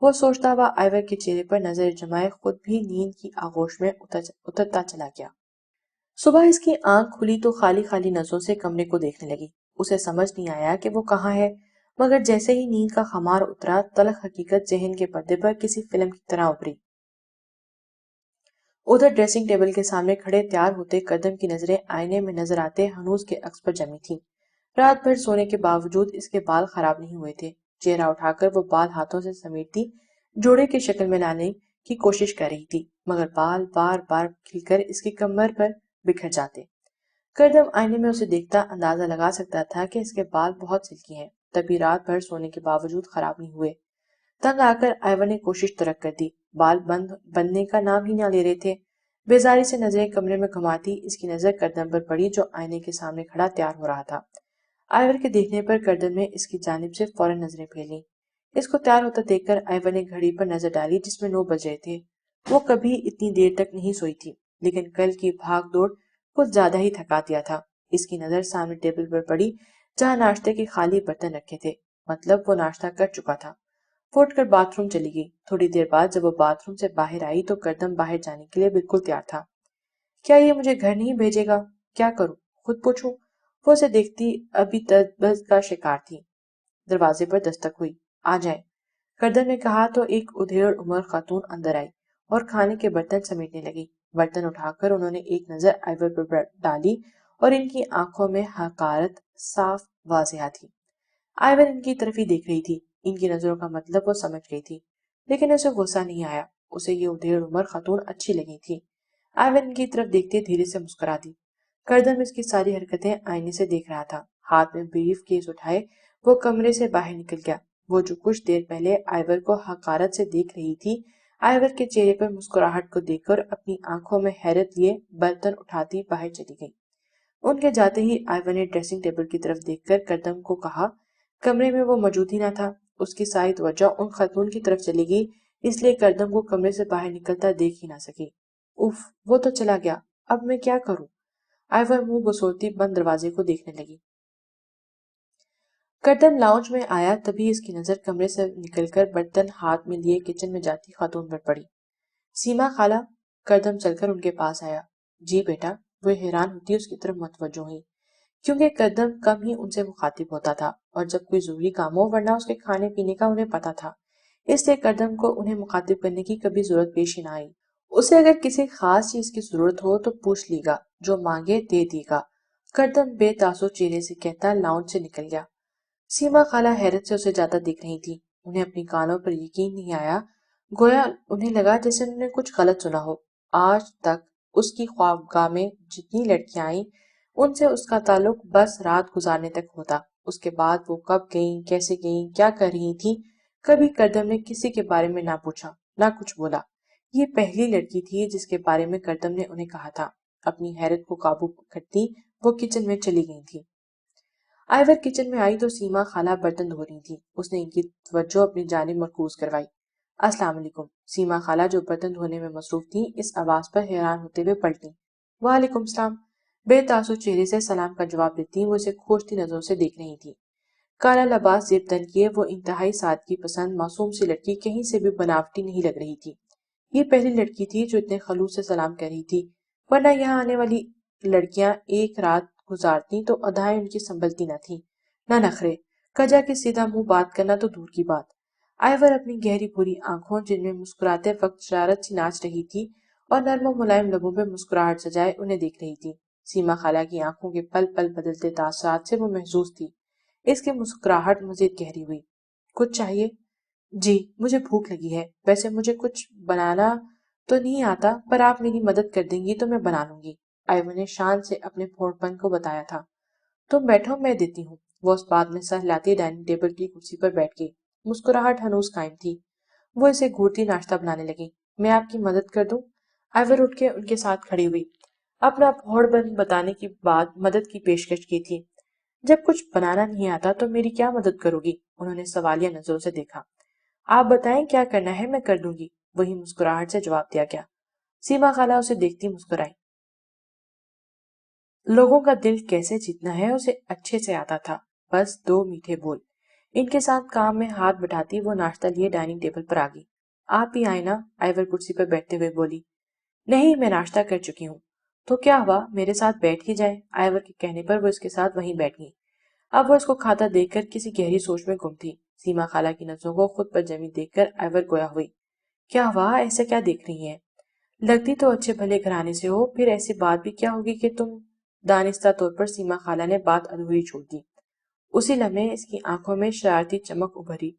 وہ سوچتا ہوا آئیور کے چہرے پر نظر جمائے خود بھی نیند کی آغوش میں اترتا چلا گیا۔ صبح اس کی آنکھ کھلی تو خالی خالی نظروں سے کمرے کو دیکھنے لگی۔ اسے سمجھ نہیں آیا کہ وہ کہاں ہے، مگر جیسے ہی نیند کا خمار اترا، تلخ حقیقت ذہن کے پردے پر کسی فلم کی طرح ابھری۔ ادھر ڈریسنگ ٹیبل کے سامنے کھڑے تیار ہوتے کردم کی نظریں آئینے میں نظر آتے ہنوز کے عکس پر جمی تھیں۔ رات بھر سونے کے باوجود اس کے بال خراب نہیں ہوئے تھے۔ چہرہ اٹھا کر وہ بال ہاتھوں سے سمیٹتی جوڑے کی شکل میں لانے کی کوشش کر رہی تھی، مگر بال بار بار کھل کر اس کی کمر پر بکھر جاتے۔ کردم آئینے میں اسے دیکھتا اندازہ لگا سکتا تھا کہ اس کے بال بہت سلکی ہیں، تبھی رات بھر سونے کے باوجود خراب نہیں ہوئے۔ تنگ آ کر آئیور نے کوشش ترک کر دی، بال بندنے کا نام ہی نہ لے رہے تھے۔ بیزاری سے نظریں کمرے میں گھماتی اس کی نظر کردم پر پڑی جو آئینے کے سامنے کھڑا تیار ہو رہا تھا۔ آئیور کے دیکھنے پر کردم نے اس کی جانب سے فوراً نظریں پھیریں۔ اس کو تیار ہوتا دیکھ کر آئیور نے گھڑی پر نظر ڈالی جس میں 9 بج رہے تھے۔ وہ کبھی اتنی دیر تک نہیں سوئی تھی، لیکن کل کی بھاگ دوڑ کچھ زیادہ ہی تھکا دیا تھا۔ اس کی نظر سامنے ٹیبل پر پڑی جہاں ناشتے کے خالی برتن رکھے تھے، مطلب وہ ناشتہ کر چکا تھا۔ وہ اٹھ کر باتھ روم چلی گئی۔ تھوڑی دیر بعد جب وہ باتھ روم سے باہر آئی تو کردم باہر جانے کے لیے بالکل تیار تھا۔ کیا یہ مجھے گھر نہیں بھیجے گا؟ کیا کروں؟ خود پوچھوں؟ وہ اسے دیکھتی ابھی تذبذب کا شکار تھی۔ دروازے پر دستک ہوئی۔ آ جائیں، کردم نے کہا تو ایک ادھیڑ عمر خاتون اندر آئی اور کھانے کے برتن سمیٹنے لگی۔ برتن اٹھا کر انہوں نے ایک نظر آئیور پر ڈالی اور ان کی آنکھوں میں حقارت صاف واضح تھی۔ آئیور ان کی طرف ہی دیکھ رہی تھی، ان کی نظروں کا مطلب وہ سمجھ گئی تھی، لیکن اسے غصہ نہیں آیا۔ اسے یہ ادھیڑ عمر خاتون اچھی لگی تھی۔ آئیور ان کی طرف دیکھتے دھیرے سے مسکرا دی۔ کردم اس کی ساری حرکتیں آئینے سے دیکھ رہا تھا، ہاتھ میں بریف کیس اٹھائے وہ کمرے سے باہر نکل گیا۔ وہ جو کچھ دیر پہلے آئیور کو حقارت سے دیکھ رہی تھی، آئیور کے چہرے پر مسکراہٹ کو دیکھ کر اپنی آنکھوں میں حیرت لیے برتن اٹھاتی باہر چلی گئی۔ ان کے جاتے ہی آئیور نے ڈریسنگ ٹیبل کی طرف دیکھ کر کردم کو کہا۔ کمرے میں وہ موجود ہی نہ تھا۔ اس کی ساری توجہ ان خاتون کی طرف چلی گئی، اس لیے کردم کو کمرے سے باہر نکلتا دیکھ ہی نہ سکی۔ اف، وہ تو چلا گیا، اب میں کیا کروں؟ آئیور منہ بسوڑتی بند دروازے کو دیکھنے لگی۔ کردم لاؤنج میں آیا تبھی اس کی نظر کمرے سے نکل کر برتن ہاتھ میں لیے کچن میں جاتی خاتون پر پڑی۔ سیما خالہ۔ کردم چل کر ان کے پاس آیا۔ جی بیٹا۔ وہ حیران ہوتی اس کی طرف متوجہ ہوئی، کیونکہ کردم کم ہی ان سے مخاطب ہوتا تھا اور جب کوئی ضروری کام ہو، ورنہ اس کے کھانے پینے کا انہیں پتا تھا، اس لیے کردم کو انہیں مخاطب کرنے کی کبھی ضرورت پیش ہی نہ آئی۔ اسے اگر کسی خاص چیز کی ضرورت ہو تو پوچھ لی گا، جو مانگے دے دی گا، کردم بے تاثر چہرے سے کہتا لاؤنج سے نکل گیا۔ سیما خالہ حیرت سے اسے جاتا دیکھ رہی تھی۔ انہیں اپنی کانوں پر یقین نہیں آیا، گویا انہیں لگا جیسے انہوں نے کچھ غلط سنا ہو۔ آج تک اس کی خوابگاہ میں جتنی لڑکیاں آئیں، ان سے اس کا تعلق بس رات گزارنے تک ہوتا۔ اس کے بعد وہ کب گئیں، کیسے گئیں، کیا کر رہی تھیں، کبھی کردم نے کسی کے بارے میں نہ پوچھا، نہ کچھ بولا۔ یہ پہلی لڑکی تھی جس کے بارے میں کردم نے انہیں کہا تھا۔ اپنی حیرت کو قابو کرتی وہ کچن میں چلی گئی تھی۔ آئیور کچن میں آئی تو سیما خالہ برتن دھو رہی تھی۔ اس نے ان کی توجہ اپنی جانب مرکوز کروائی۔ السلام علیکم۔ سیما خالہ جو برتن دھونے میں مصروف تھی، اس آواز پر حیران ہوتے ہوئے پلٹی۔ وعلیکم السلام۔ بے تاثر چہرے سے سلام کا جواب دیتی وہ اسے کھوجتی نظروں سے دیکھ رہی تھی۔ کالا لباس زیب تن کیے وہ انتہائی سادگی پسند معصوم سی لڑکی کہیں سے بھی بناوٹی نہیں لگ رہی تھی۔ یہ پہلی لڑکی تھی جو اتنے خلوص سے سلام کر رہی تھی، ورنہ یہاں آنے والی لڑکیاں ایک رات گزارتی تو ادائیں ان کی سنبھلتی نہ تھی، نہ نخرے، کجا کے سیدھا منہ بات کرنا تو دور کی بات۔ آئیور اپنی گہری بھوری آنکھوں جن میں مسکراتے وقت شرارت سی ناچ رہی تھی اور نرم و ملائم لبوں پہ مسکراہٹ سجائے انہیں دیکھ رہی تھی۔ سیما خالہ کی آنکھوں کے پل پل بدلتے تاثرات سے وہ محظوظ تھی۔ اس کی مسکراہٹ مزید گہری ہوئی۔ کچھ چاہیے؟ جی، مجھے بھوک لگی ہے، ویسے مجھے کچھ بنانا تو نہیں آتا، پر آپ میری مدد کر دیں گی تو میں بنا لوں گی، آئیور نے شان سے اپنے پھوڑ پن کو بتایا تھا۔ تم بیٹھو، میں دیتی ہوں۔ وہ اس بات میں سر ہلاتی ڈائننگ ٹیبل کی کرسی پر بیٹھ گئی۔ مسکراہٹ ہنوز قائم تھی۔ وہ اسے گھورتی ناشتہ بنانے لگی۔ میں آپ کی مدد کر دوں؟ آئیور اٹھ کے ان کے ساتھ کھڑی ہوئی۔ اپنا پھوڑ بن بتانے کی بعد مدد کی پیشکش کی تھی۔ جب کچھ بنانا نہیں آتا تو میری کیا مدد کرو گی؟ انہوں نے سوالیہ نظروں سے دیکھا۔ آپ بتائیں کیا کرنا ہے، میں کر دوں گی، وہی مسکراہٹ سے جواب دیا گیا۔ سیما خالہ اسے دیکھتی مسکرائی۔ لوگوں کا دل کیسے جیتنا ہے اسے اچھے سے آتا تھا، بس دو میٹھے بول۔ ان کے ساتھ کام میں ہاتھ بٹاتی وہ ناشتہ لیے ڈائننگ ٹیبل پر آ گئی۔ آپ بھی آئے نا؟ آئیور کرسی پر بیٹھتے ہوئے بولی۔ نہیں، میں ناشتہ کر چکی ہوں۔ تو کیا ہوا، میرے ساتھ بیٹھ ہی جائے۔ آئیور کے کہنے پر وہ اس کے ساتھ وہیں بیٹھ گئی۔ اب وہ اس کو کھاتا دیکھ کر کسی گہری سوچ میں گم تھی۔ سیما خالہ کی نظروں کو خود پر جمی دیکھ کر آئیور گویا ہوئی۔ کیا ہوا، ایسے کیا دیکھ رہی ہیں؟ لگتی تو اچھے بھلے گھرانے سے ہو، پھر ایسی بات بھی کیا ہوگی کہ تم… دانستہ طور پر سیما خالہ نے بات ادھوری چھوڑ دی۔ اسی لمحے اس کی آنکھوں میں شرارتی چمک ابھری۔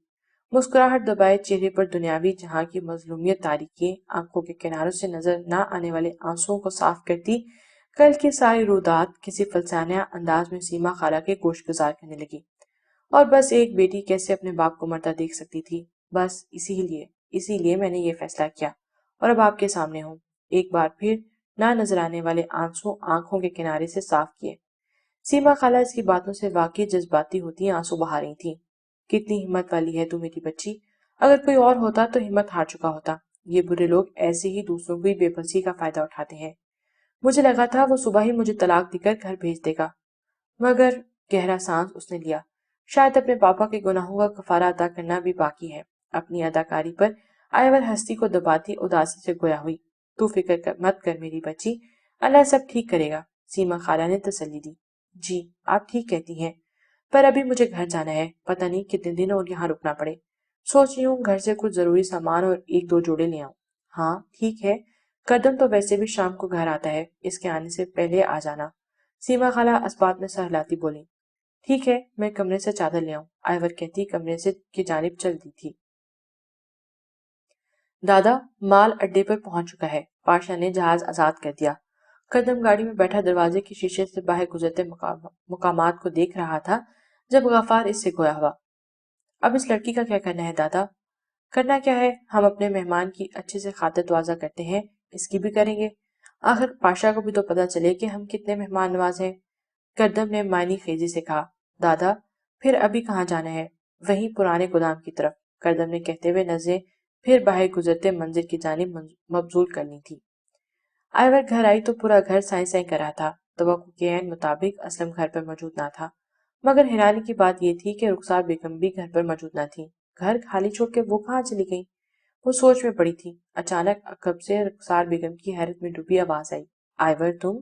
مسکراہٹ دبائے چہرے پر دنیاوی جہاں کی مظلومیت طاری کیے آنکھوں کے کناروں سے نظر نہ آنے والے آنسوؤں کو صاف کرتی کل کی ساری رودات کسی فلسانیہ انداز میں سیما خالہ کے گوش گزار کرنے لگی۔ اور بس ایک بیٹی کیسے اپنے باپ کو مرتا دیکھ سکتی تھی، بس اسی لیے میں نے یہ فیصلہ کیا اور اب آپ کے سامنے ہوں۔ ایک بار پھر نہ نظر آنے والے آنسو آنکھوں کے کنارے سے صاف کیے۔ سیما خالہ اس کی باتوں سے واقعی جذباتی ہوتی آنسو بہا رہی تھی۔ کتنی ہمت والی ہے تو میری بچی، اگر کوئی اور ہوتا تو ہمت ہار چکا ہوتا۔ یہ برے لوگ ایسے ہی دوسروں کی بے بسی کا فائدہ اٹھاتے ہیں۔ مجھے لگا تھا وہ صبح ہی مجھے طلاق دے کر گھر بھیج دے گا، مگر… گہرا سانس اس نے لیا۔ شاید اپنے پاپا کے گناہوں کا کفارہ ادا کرنا بھی باقی ہے۔ اپنی اداکاری پر آئیور ہستی کو دباتی اداسی سے گویا ہوئی۔ تو فکر مت کر میری بچی، اللہ سب ٹھیک کرے گا، سیما خالہ نے تسلی دی۔ جی، آپ ٹھیک کہتی ہیں، پر ابھی مجھے گھر جانا ہے، پتہ نہیں کتنے دن اور یہاں رکنا پڑے۔ سوچ رہی ہوں گھر سے کچھ ضروری سامان اور ایک دو جوڑے لے آؤں۔ ہاں ٹھیک ہے، قدم تو ویسے بھی شام کو گھر آتا ہے، اس کے آنے سے پہلے آ جانا، سیما خالہ اس بات میں سر ہلاتی بولی۔ ٹھیک ہے، میں کمرے سے چادر لے آؤں، آئیور کہتی کمرے سے کی جانب چل دی تھی۔ دادا، مال اڈے پر پہنچ چکا ہے، پاشا نے جہاز آزاد کر دیا۔ قدم گاڑی میں بیٹھا دروازے کے شیشے سے باہر گزرتے مقامات کو دیکھ رہا تھا۔ جب غفار اس سے گویا ہوا۔ اب اس لڑکی کا کیا کرنا ہے دادا؟ کرنا کیا ہے، ہم اپنے مہمان کی اچھے سے خاطر تواضع کرتے ہیں، اس کی بھی کریں گے، آخر پاشا کو بھی تو پتہ چلے کہ ہم کتنے مہمان نواز ہیں۔ کردم نے معنی خیزی سے کہا، دادا پھر ابھی کہاں جانا ہے؟ وہیں پرانے گودام کی طرف، کردم نے کہتے ہوئے نظریں پھر باہر گزرتے منزل کی جانب مبذول کرنی تھی۔ آئیور گھر آئی تو پورا گھر سائیں سائیں کر رہا تھا۔ توقع کے عین مطابق اسلم گھر پر موجود نہ تھا، مگر حیرانی کی بات یہ تھی کہ رخسار بیگم بھی گھر پر موجود نہ تھی۔ گھر خالی چھوڑ کے وہ کہاں چلی گئیں؟ وہ سوچ میں پڑی تھی۔ اچانک عقب سے رخسار بیگم کی حیرت میں ڈوبی آواز آئی، آئیور تم؟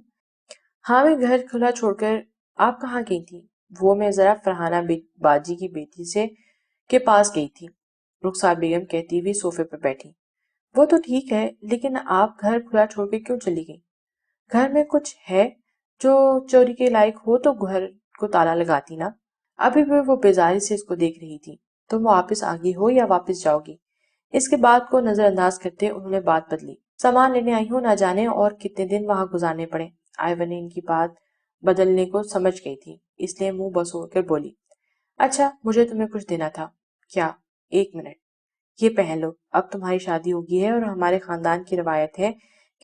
ہاں میں گھر کھلا چھوڑ کر آپ کہاں گئی تھی؟ وہ میں ذرا فرحانہ باجی کی بیٹی سے کے پاس گئی تھی، رخسار بیگم کہتی ہوئی صوفے پر بیٹھی۔ وہ تو ٹھیک ہے، لیکن آپ گھر کھلا چھوڑ کے کیوں چلی گئی؟ گھر میں کچھ ہے جو چوری کے لائق ہو تو گھر کو تالا لگاتی نا۔ ابھی بھی وہ بیزاری سے اس کو دیکھ رہی تھی۔ تم واپس آ گئی ہو یا واپس جاؤ گی؟ اس کے بعد کو نظر انداز کرتے انہوں نے بات بدلی، سامان لینے آئی ہوں، نہ جانے اور کتنے دن وہاں گزارنے پڑے۔ آئیور نے ان کی بات بدلنے کو سمجھ گئی تھی، اس لیے منہ بسو کر بولی، اچھا مجھے تمہیں کچھ دینا تھا۔ کیا؟ ایک منٹ، یہ پہن لو، اب تمہاری شادی ہوگی ہے اور ہمارے خاندان کی روایت ہے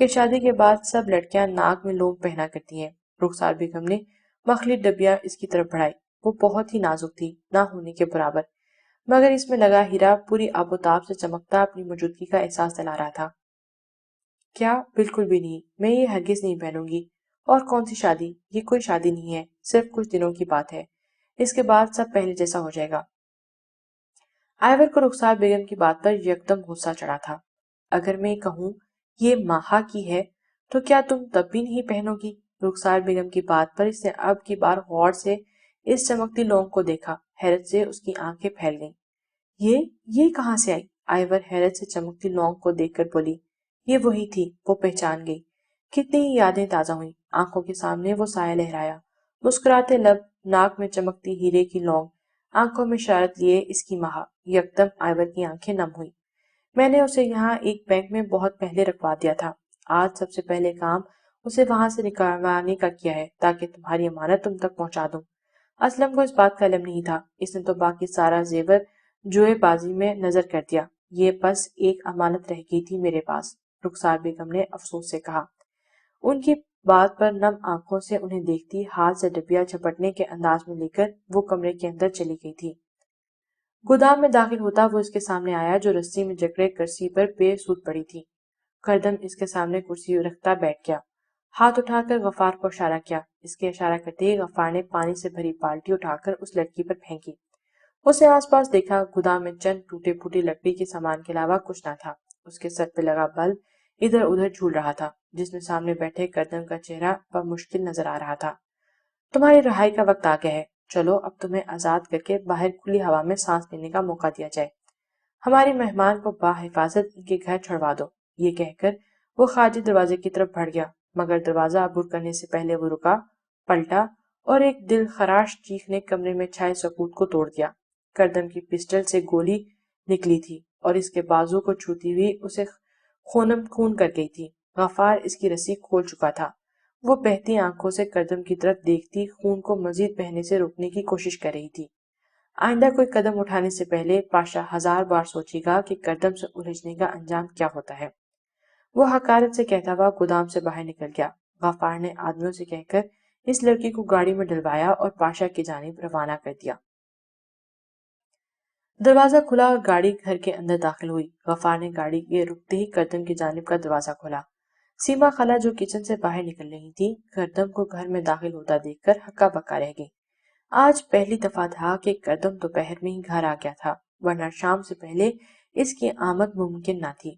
کہ شادی کے بعد سب لڑکیاں ناک میں لونگ پہنا کرتی ہیں۔ رخسار بیگم نے مخلوط ڈبیا اس کی طرف بڑھائی۔ وہ بہت ہی نازک تھی، نہ ہونے کے برابر، مگر اس میں لگا ہیرا پوری آب و تاب سے چمکتا اپنی موجودگی کا احساس دلا رہا تھا۔ کیا؟ بالکل بھی نہیں، میں یہ ہرگز نہیں پہنوں گی۔ اور کون سی شادی؟ یہ کوئی شادی نہیں ہے، صرف کچھ دنوں کی بات ہے، اس کے بعد سب پہلے جیسا ہو جائے گا۔ آئیور کو رخسار بیگم کی بات پر یکدم غصہ چڑھا تھا۔ اگر میں کہوں یہ ماہا کی ہے تو کیا تم تب بھی نہیں پہنو گی؟ رخسار بیگم کی بات پر اس نے اب کی بار غور سے اس چمکتی لونگ کو دیکھا، حیرت سے اس کی آنکھیں پھیل گئیں۔ یہ کہاں سے آئی؟ آئیور حیرت سے چمکتی لونگ کو دیکھ کر بولی، یہ وہی تھی، وہ پہچان گئی۔ کتنی ہی یادیں تازہ ہوئیں، آنکھوں کے سامنے وہ سایہ لہرایا، مسکراتے لب، ناک میں چمکتی ہیرے کی لونگ، آنکھوں میں شرارت لیے اس کی ماہا۔ یکدم آئیور کی آنکھیں نم ہوئی۔ میں نے اسے یہاں ایک بینک میں بہت پہلے رکھوا دیا تھا، آج سب سے پہلے کام اسے وہاں سے نکلوانے کا کیا ہے تاکہ تمہاری امانت تم تک پہنچا دوں۔ اسلم کو اس بات کا علم نہیں تھا، اس نے تو باقی سارا زیور جوئے بازی میں نظر کر دیا، یہ بس ایک امانت رہ گئی تھی میرے پاس، رخسار بیگم نے افسوس سے کہا۔ ان کی بات پر نم آنکھوں سے انہیں دیکھتی ہاتھ سے ڈبیا جھپٹنے کے انداز میں لے کر وہ کمرے کے اندر چلی گئی تھی۔ گودام میں داخل ہوتا وہ اس کے سامنے آیا جو رسی میں جکڑے کرسی پر بے سود پڑی تھی۔ کردم اس کے سامنے کرسی رکھتا بیٹھ گیا، ہاتھ اٹھا کر غفار کو اشارہ کیا۔ اس کے اشارہ کرتے ہی غفار نے پانی سے بھری بالٹی اٹھا کر اس لڑکی پر پھینکی۔ اسے آس پاس دیکھا، گودام میں چند ٹوٹے پھوٹے لکڑی کے سامان کے علاوہ کچھ نہ تھا۔ اس کے سر پہ لگا بلب ادھر ادھر جھول رہا تھا، جس میں سامنے بیٹھے کردم کا چہرہ پر مشکل نظر آ رہا تھا۔ تمہاری رہائی کا وقت آ گیا ہے، چلو اب تمہیں آزاد کر کے باہر کھلی ہوا میں سانس لینے کا موقع دیا جائے۔ ہمارے مہمان کو بحفاظت ان کے گھر چھڑوا دو۔ یہ کہہ کر وہ خارجی دروازے کی طرف بڑھ گیا، مگر دروازہ عبور کرنے سے پہلے وہ رکا، پلٹا اور ایک دل خراش چیخ نے کمرے میں چھائے سکوت کو توڑ دیا۔ کردم کی پسٹل سے گولی نکلی تھی اور اس کے بازو کو چھوتی ہوئی اسے خونم خون کر گئی تھی۔ غفار اس کی رسی کھول چکا تھا۔ وہ بہتی آنکھوں سے کردم کی طرف دیکھتی خون کو مزید بہنے سے روکنے کی کوشش کر رہی تھی۔ آئندہ کوئی قدم اٹھانے سے پہلے پاشا ہزار بار سوچے گا کہ کردم سے الجھنے کا انجام کیا ہوتا ہے۔ وہ حقارت سے کہتا ہوا گودام سے باہر نکل گیا۔ غفار نے آدمیوں سے کہہ کر اس لڑکی کو گاڑی میں ڈلوایا اور پاشا کی جانب روانہ کر دیا۔ دروازہ کھلا اور گاڑی گھر کے اندر داخل ہوئی۔ غفار نے گاڑی کے رکتے ہی کردم کی جانب کا دروازہ کھولا۔ سیما خالہ جو کچن سے باہر نکل رہی تھی، کردم کو گھر میں داخل ہوتا دیکھ کر ہکا بکا رہ گئی۔ آج پہلی دفعہ تھا کہ کردم دوپہر میں ہی گھر آ گیا تھا، ورنہ شام سے پہلے اس کی آمد ممکن نہ تھی،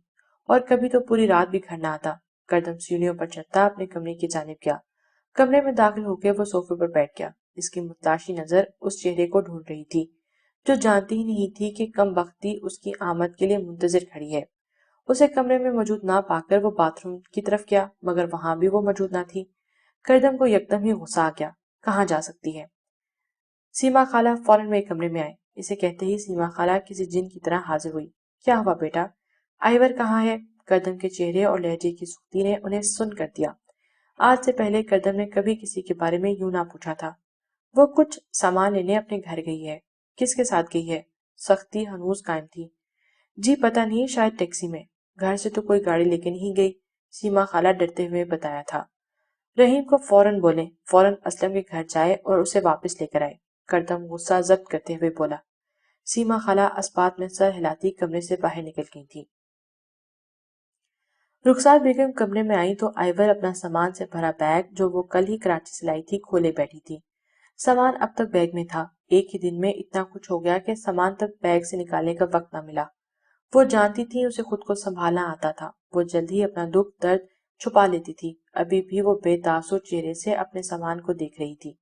اور کبھی تو پوری رات بھی گھر نہ آتا۔ کردم سیڑھیوں پر چڑھتا اپنے کمرے کی جانب گیا۔ کمرے میں داخل ہو کے وہ صوفے پر بیٹھ گیا۔ اس کی متلاشی نظر اس چہرے کو ڈھونڈ رہی تھی جو جانتی ہی نہیں تھی کہ کم بختی اس کی آمد کے لیے منتظر کھڑی ہے۔ اسے کمرے میں موجود نہ پا کر وہ باتھ روم کی طرف گیا، مگر وہاں بھی وہ موجود نہ تھی۔ کردم کو یکدم ہی غصہ آ گیا، کہاں جا سکتی ہے؟ سیما خالہ فوراً میرے کمرے میں آئے۔ اسے کہتے ہی سیما خالہ کسی جن کی طرح حاضر ہوئی۔ کیا ہوا بیٹا؟ آئیور کہاں ہے؟ کردم کے چہرے اور لہجے کی سختی نے انہیں سن کر دیا۔ آج سے پہلے کردم نے کبھی کسی کے بارے میں یوں نہ پوچھا تھا۔ وہ کچھ سامان لینے اپنے گھر گئی ہے۔ کس کے ساتھ گئی ہے؟ سختی ہنوز قائم تھی۔ جی پتہ نہیں، شاید ٹیکسی میں۔ گھر سے تو کوئی گاڑی لے کے نہیں گئی، سیما خالہ ڈرتے ہوئے بتایا تھا۔ رحیم کو فوراً بولیں، فوراً اسلم کے گھر جائے اور اسے واپس لے کر آئے۔ کردم غصہ ضبط کرتے ہوئے بولا۔ سیما خالہ اسبات میں سر ہلاتی کمرے سے باہر نکل گئی تھی۔ رخسار بیگم کمرے میں آئی تو آئیور اپنا سامان سے بھرا بیگ جو وہ کل ہی کراچی سے لائی تھی کھولے بیٹھی تھی۔ سامان اب تک بیگ میں تھا۔ ایک ہی دن میں اتنا کچھ ہو گیا کہ سامان تک بیگ سے نکالنے کا وقت نہ ملا۔ وہ جانتی تھی اسے خود کو سنبھالنا آتا تھا۔ وہ جلد ہی اپنا دکھ درد چھپا لیتی تھی۔ ابھی بھی وہ بے تاثر چہرے سے اپنے سامان کو دیکھ رہی تھی۔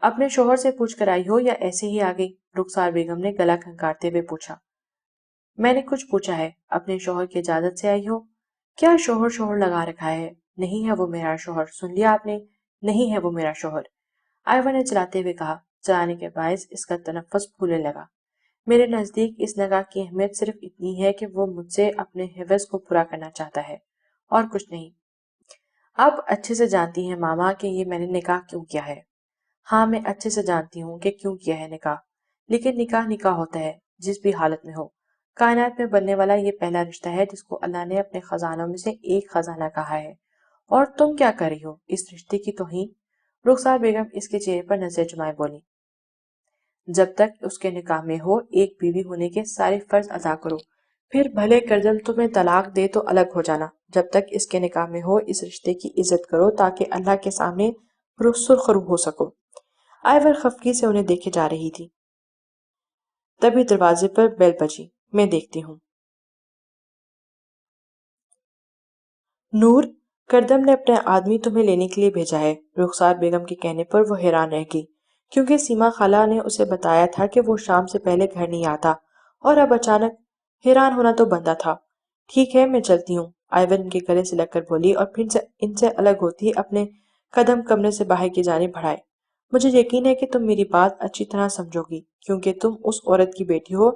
اپنے شوہر سے پوچھ کر آئی ہو یا ایسے ہی آ گئی؟ رخسار بیگم نے گلا کھنکارتے ہوئے پوچھا۔ میں نے کچھ پوچھا ہے؟ اپنے شوہر کی اجازت سے آئی ہو؟ کیا شوہر لگا رکھا ہے؟ نہیں ہے وہ میرا شوہر، سن لیا آپ نے؟ نہیں ہے وہ میرا شوہر، آئیور نے چلاتے ہوئے کہا۔ چلانے کے باعث اس کا تنفس پھولنے لگا۔ میرے نزدیک اس نگاہ کی اہمیت صرف اتنی ہے کہ وہ مجھ سے اپنے حوض کو پورا کرنا چاہتا ہے اور کچھ نہیں۔ آپ اچھے سے جانتی ہیں ماما کہ یہ میں نے نکاح کیوں کیا ہے۔ ہاں میں اچھے سے جانتی ہوں کہ کیوں کیا ہے نکاح، لیکن نکاح نکاح ہوتا ہے جس بھی حالت میں ہو۔ کائنات میں بننے والا یہ پہلا رشتہ ہے جس کو اللہ نے اپنے خزانوں میں سے ایک خزانہ کہا ہے، اور تم کیا کر رہی ہو؟ اس رشتے کی توہین۔ رخسار بیگم اس کے چہرے پر نظر جمائے بولی۔ جب تک اس کے نکاح میں ہو ایک بیوی ہونے کے سارے فرض ادا کرو، پھر بھلے کردم تمہیں طلاق دے تو الگ ہو جانا۔ جب تک اس کے نکاح میں ہو اس رشتے کی عزت کرو تاکہ اللہ کے سامنے سرخ رو ہو سکو۔ آئیور خفگی سے انہیں دیکھے جا رہی تھی۔ تبھی دروازے پر بیل بجی۔ میں دیکھتی ہوں۔ نور، کردم نے اپنے آدمی تمہیں لینے کے لیے بھیجا ہے۔ رخسار بیگم کے کہنے پر وہ حیران رہ گئی، کیونکہ سیما خالہ نے اسے بتایا تھا کہ وہ شام سے پہلے گھر نہیں آتا، اور اب اچانک حیران ہونا تو بنتا تھا۔ ٹھیک ہے میں چلتی ہوں، آئیور ان کے گلے سے لگ کر بولی اور پھر ان سے الگ ہوتی اپنے قدم کمرے سے باہر کی جانب بڑھائے۔ مجھے یقین ہے کہ تم میری بات اچھی طرح سمجھو گی، کیونکہ تم اس عورت کی بیٹی ہو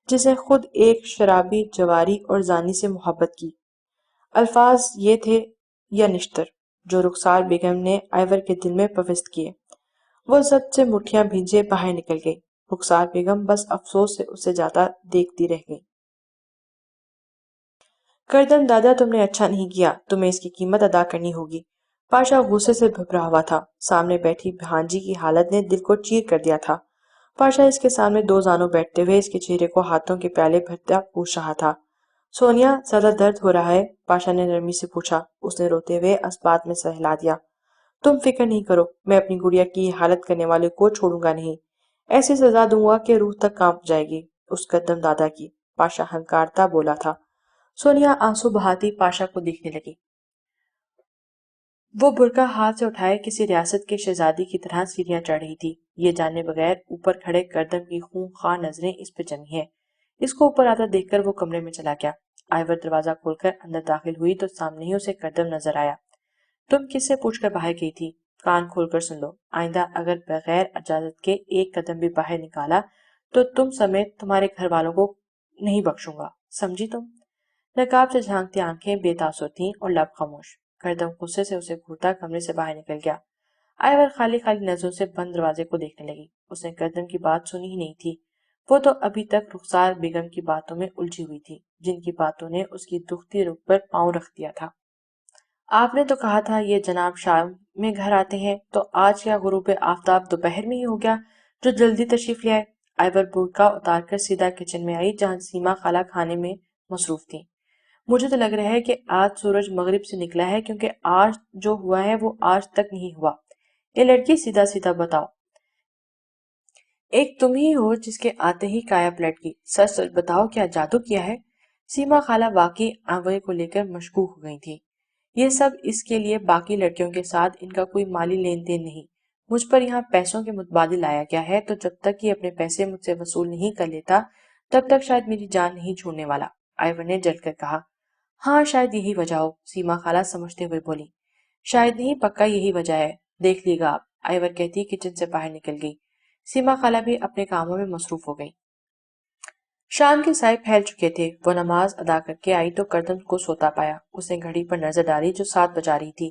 جسے خود ایک شرابی جواری اور زانی سے محبت کی۔ الفاظ یہ تھے یا نشتر جو رخسار بیگم نے آئیور کے دل میں پوست کیے۔ وہ زد سے مٹھیاں بھیجے باہر نکل گئی۔ رخسار بیگم بس افسوس سے اسے جاتا دیکھتی رہ گئی۔ کردم دادا تم نے اچھا نہیں کیا، تمہیں اس کی قیمت ادا کرنی ہوگی۔ پاشا غصے سے بھبرا ہوا تھا۔ سامنے بیٹھی بھانجی کی حالت نے دل کو چیر کر دیا تھا۔ پاشا اس کے سامنے دو زانوں بیٹھتے ہوئے اس کے چہرے کو ہاتھوں کے پیالے بھرتا پوچھ رہا تھا۔ سونیا زیادہ درد ہو رہا ہے؟ پاشا نے نرمی سے پوچھا۔ اس نے روتے ہوئے اسبات میں سر ہلا دیا۔ تم فکر نہیں کرو، میں اپنی گڑیا کی یہ حالت کرنے والے کو چھوڑوں گا نہیں، ایسی سزا دوں گا کہ روح تک کانپ جائے گی اس قدم دادا کی، پاشا ہنکارتا بولا تھا۔ سونیا آنسو بہاتی پاشا کو دیکھنے لگی۔ وہ برقع ہاتھ سے اٹھائے کسی ریاست کے شہزادی کی طرح سیڑھیاں چڑھ رہی تھی، یہ جانے بغیر اوپر کھڑے کردم کی خونخوار نظریں اس پہ جمی ہیں۔ اس کو اوپر آتا دیکھ کر وہ کمرے میں چلا گیا۔ آئیور دروازہ کھول کر اندر داخل ہوئی تو سامنے ہی اسے کردم نظر آیا۔ تم کس سے پوچھ کر باہر گئی تھی؟ کان کھول کر سن لو، آئندہ اگر بغیر اجازت کے ایک قدم بھی باہر نکالا تو تم سمیت تمہارے گھر والوں کو نہیں بخشوں گا، سمجھی تم؟ نقاب سے جھانکتی آنکھیں بے تاثر تھیں اور لب خاموش۔ کردم غصے سے اسے گھورتا کمرے سے باہر نکل گیا۔ آئیور خالی خالی نظروں سے بند دروازے کو دیکھنے لگی۔ اس نے کردم کی بات سنی ہی نہیں تھی۔ وہ تو ابھی تک رخسار بیگم کی باتوں میں الجھی ہوئی تھی، جن کی باتوں نے اس کی دکھتی رخ پر پاؤں رکھ دیا تھا۔ آپ نے تو کہا تھا یہ جناب شام میں گھر آتے ہیں، تو آج کیا غروب آفتاب دوپہر میں ہی ہو گیا جو جلدی تشریف لے آئے؟ آئیور برقع اتار کر سیدھا کچن میں آئی جہاں سیما خالہ کھانے میں مصروف تھی۔ مجھے تو لگ رہا ہے کہ آج سورج مغرب سے نکلا ہے، کیونکہ آج جو ہوا ہے وہ آج تک نہیں ہوا۔ یہ لڑکی سیدھا سیدھا بتاؤ، ایک تم ہی ہو جس کے آتے ہی کایا پلٹ گئی، سچ سچ بتاؤ کیا جادو کیا ہے؟ سیما خالہ واقعی آنوے کو لے کر مشکوک ہو گئی تھی۔ یہ سب اس کے لیے باقی لڑکیوں کے ساتھ ان کا کوئی مالی لین دین نہیں، مجھ پر یہاں پیسوں کے متبادل آیا گیا ہے، تو جب تک یہ اپنے پیسے مجھ سے وصول نہیں کر لیتا تب تک شاید میری جان نہیں چھوڑنے والا، آئیور نے جل کر کہا۔ ہاں شاید یہی وجہ ہو، سیما خالہ سمجھتے ہوئے بولی۔ شاید نہیں، پکا یہی وجہ ہے، دیکھ لیے گا آپ، آئیور کہتی کچن سے باہر نکل گئی۔ سیما خالہ بھی اپنے کاموں میں مصروف ہو گئی۔ شام کے سائے پھیل چکے تھے۔ وہ نماز ادا کر کے آئی تو کردم کو سوتا پایا۔ اس نے گھڑی پر نظر ڈالی جو 7 بجا رہی تھی۔